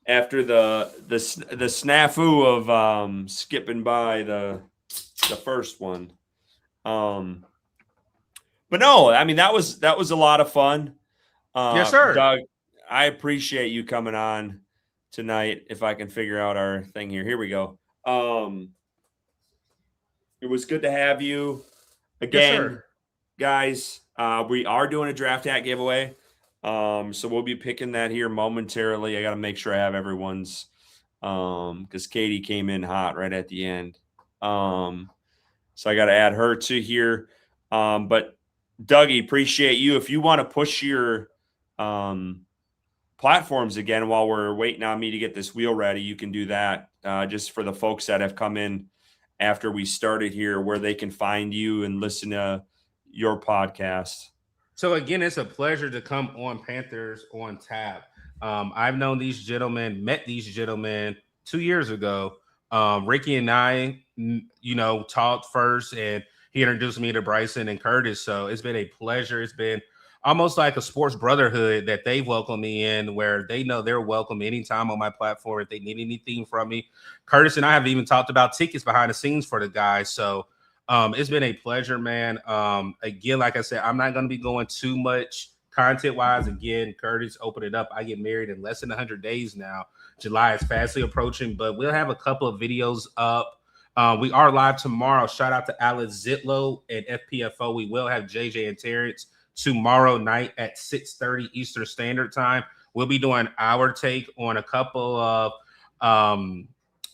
After the snafu of skipping by the first one, but no, I mean that was a lot of fun. Yes, sir. Doug, I appreciate you coming on tonight. If I can figure out our thing here we go. It was good to have you again, yes, guys. We are doing a draft hat giveaway. So we'll be picking that here momentarily. I got to make sure I have everyone's, because Katie came in hot right at the end. So I got to add her to here. But Dougie, appreciate you. If you want to push your platforms again while we're waiting on me to get this wheel ready, you can do that. Just for the folks that have come in after we started here, where they can find you and listen to your podcast. So again, it's a pleasure to come on Panthers on Tap. I've known these gentlemen, met these gentlemen 2 years ago. Ricky and I, talked first, and he introduced me to Bryson and Curtis. So it's been a pleasure. It's been almost like a sports brotherhood that they welcome me in, where they know they're welcome anytime on my platform if they need anything from me. Curtis and I have even talked about tickets behind the scenes for the guys. So it's been a pleasure, man. Again, like I said, I'm not going to be going too much content-wise. Again, Curtis opened it up. I get married in less than 100 days now. July is fastly approaching, but we'll have a couple of videos up. We are live tomorrow. Shout out to Alex Zitlow and FPFO. We will have JJ and Terrence tomorrow night at 6:30 Eastern Standard Time. We'll be doing our take on a couple of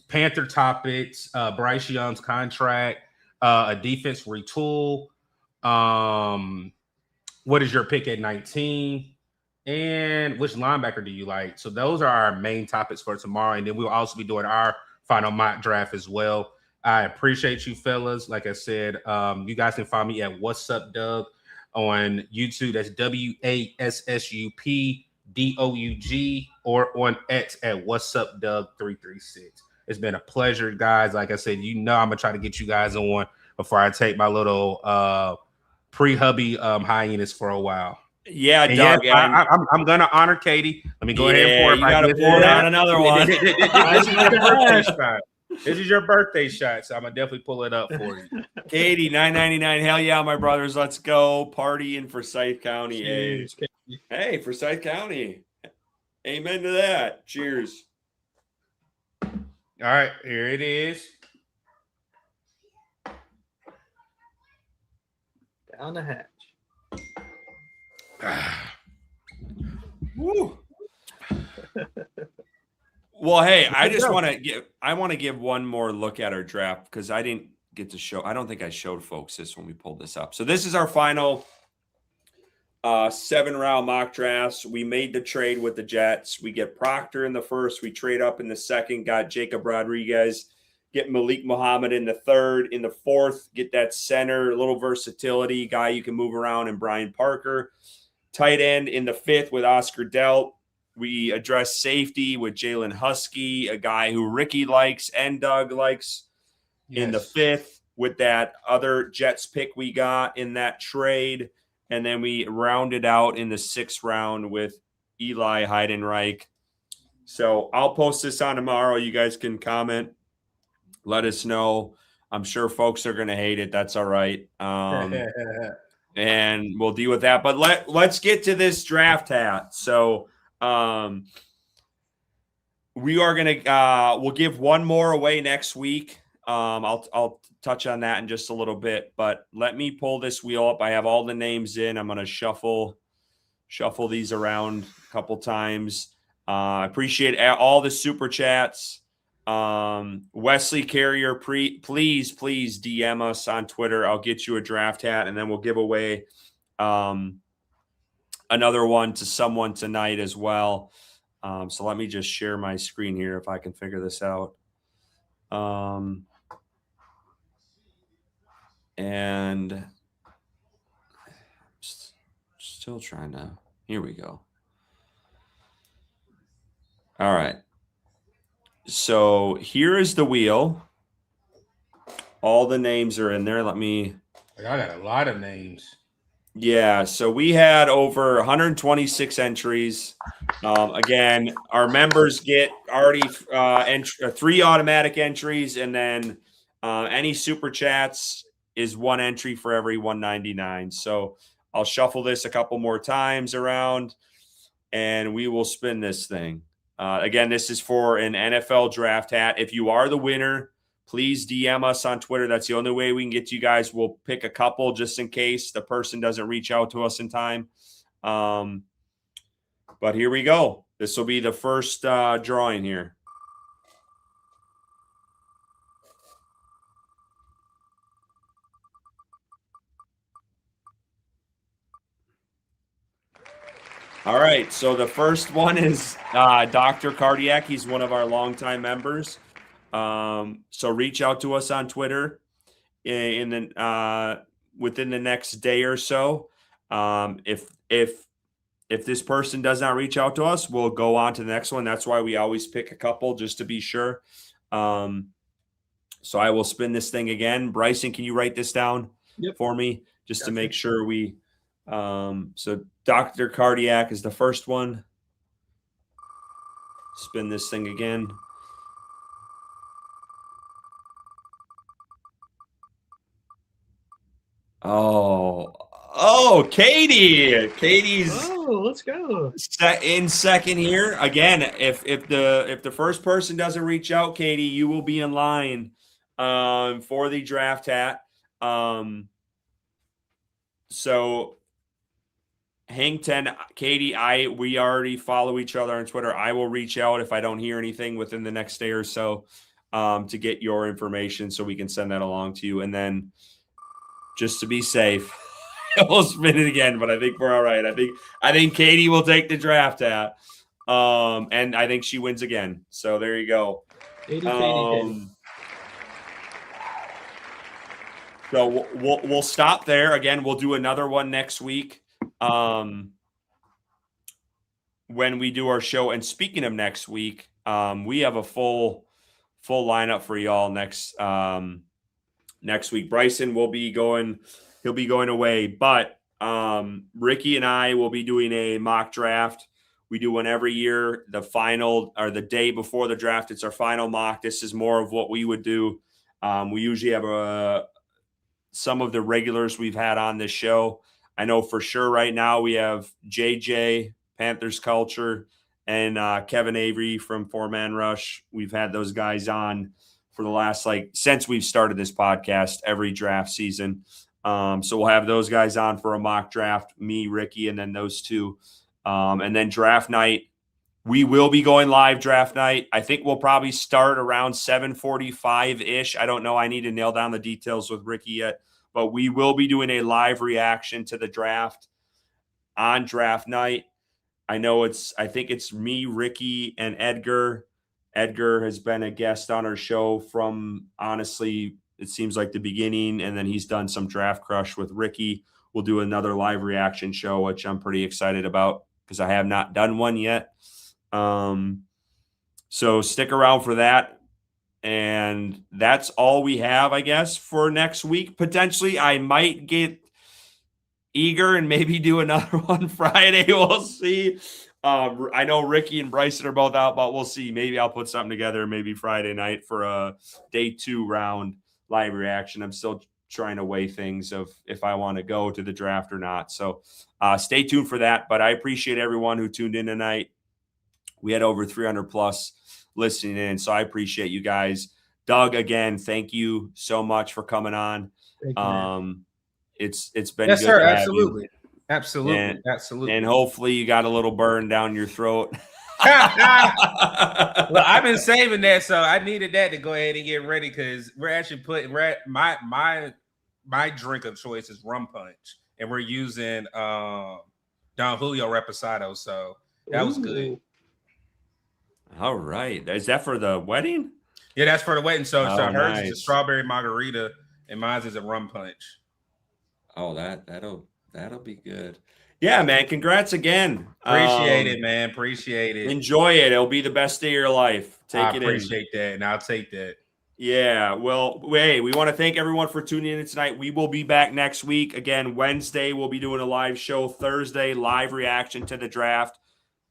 Panther topics, Bryce Young's contract, a defense retool. What is your pick at 19? And which linebacker do you like? So those are our main topics for tomorrow. And then we'll also be doing our final mock draft as well. I appreciate you fellas. Like I said, you guys can find me at Wassup Doug on YouTube. That's WASSUPDOUG, or on X at Wassup Doug 336. It's been a pleasure, guys. Like I said, I'm gonna try to get you guys on before I take my little pre-hubby hiatus for a while. Yeah, and Doug. Yes, I'm gonna honor Katie. Let me go ahead and pour it. You gotta pour out another one. This is your birthday shot, so I'm gonna definitely pull it up for you. Katie, $9.99. Hell yeah, my brothers. Let's go party in Forsyth County. Cheers, hey, Forsyth County. Amen to that. Cheers. All right, here it is. Down the hatch. Woo. Well, hey, I want to give one more look at our draft, because I didn't get to show. I don't think I showed folks this when we pulled this up. So this is our final 7-round mock drafts. We made the trade with the Jets. We get Proctor in the first. We trade up in the second. Got Jacob Rodriguez. Get Malik Muhammad in the third. In the fourth, get that center, a little versatility guy you can move around, and Brian Parker. Tight end in the fifth with Oscar Delt. We address safety with Jalen Husky, a guy who Ricky likes and Doug likes. Yes. In the fifth with that other Jets pick we got in that trade. And then we rounded out in the 6th round with Eli Heidenreich. So I'll post this on tomorrow. You guys can comment. Let us know. I'm sure folks are going to hate it. That's all right. And we'll deal with that. But let's get to this draft hat. So we are going to we'll give one more away next week. I'll touch on that in just a little bit, but let me pull this wheel up. I have all the names in. I'm going to shuffle these around a couple times. I appreciate all the super chats. Wesley Carrier, please DM us on Twitter. I'll get you a draft hat, and then we'll give away another one to someone tonight as well. So let me just share my screen here if I can figure this out. And still trying to, here we go. All right. So here is the wheel. All the names are in there. Let me. I got a lot of names. Yeah. So we had over 126 entries. Again, our members get already 3 automatic entries, and then any super chats is 1 entry for every 199. So I'll shuffle this a couple more times around, and we will spin this thing. Again, this is for an NFL draft hat. If you are the winner, please DM us on Twitter. That's the only way we can get to you guys. We'll pick a couple just in case the person doesn't reach out to us in time. But here we go. This will be the first drawing here. All right, so the first one is Dr. Cardiac. He's one of our longtime members. So reach out to us on Twitter within the next day or so. If this person does not reach out to us, we'll go on to the next one. That's why we always pick a couple just to be sure. So I will spin this thing again. Bryson, can you write this down for me just to make sure we so Dr. Cardiac is the first one. Spin this thing again. Oh, Katie. Katie's let's go. In second here. Again, if the first person doesn't reach out, Katie, you will be in line for the draft hat. So Hang 10, Katie, we already follow each other on Twitter. I will reach out if I don't hear anything within the next day or so to get your information so we can send that along to you. And then just to be safe, we'll spin it again, but I think we're all right. I think Katie will take the draft hat. And I think she wins again. So there you go. Katie. So we'll stop there. Again, we'll do another one next week. When we do our show. And speaking of next week, we have a full lineup for y'all next week. Bryson will be going, he'll be going away, but Ricky and I will be doing a mock draft. We do one every year, the final or the day before the draft. It's our final mock. This is more of what we would do. We usually have some of the regulars we've had on this show. I know for sure right now we have JJ, Panthers Culture, and Kevin Avery from 4-Man Rush. We've had those guys on for the last, since we've started this podcast, every draft season. So we'll have those guys on for a mock draft, me, Ricky, and then those two. And then draft night, we will be going live draft night. I think we'll probably start around 7:45-ish. I don't know. I need to nail down the details with Ricky yet. But we will be doing a live reaction to the draft on draft night. I think it's me, Ricky, and Edgar. Edgar has been a guest on our show from, honestly, it seems like the beginning, and then he's done some Draft Crush with Ricky. We'll do another live reaction show, which I'm pretty excited about because I have not done one yet. So stick around for that. And that's all we have, I guess, for next week. Potentially, I might get eager and maybe do another one Friday. We'll see. I know Ricky and Bryson are both out, but we'll see. Maybe I'll put something together maybe Friday night for a day 2 round live reaction. I'm still trying to weigh things of if I want to go to the draft or not. So stay tuned for that. But I appreciate everyone who tuned in tonight. We had over 300 plus listening in, so I appreciate you guys. Doug, again, thank you so much for coming on. Thank you, it's been yes, good sir. to have Absolutely. you. Absolutely. And hopefully you got a little burn down your throat. Well, I've been saving that, so I needed that to go ahead and get ready because we're actually putting my drink of choice is rum punch, and we're using Don Julio Reposado, so that was good. All right. Is that for the wedding? Yeah, that's for the wedding. So hers nice. is a strawberry margarita, and mine is a rum punch. Oh, that'll be good. Yeah, man. Congrats again. Appreciate it, man. Appreciate it. Enjoy it. It'll be the best day of your life. I appreciate that, and I'll take that. Yeah. Well, hey, we want to thank everyone for tuning in tonight. We will be back next week. Again, Wednesday, we'll be doing a live show. Thursday, live reaction to the draft.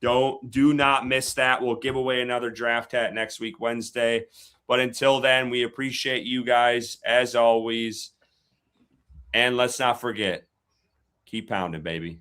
Do not miss that. We'll give away another draft hat next week, Wednesday. But until then, we appreciate you guys as always. And let's not forget, keep pounding, baby.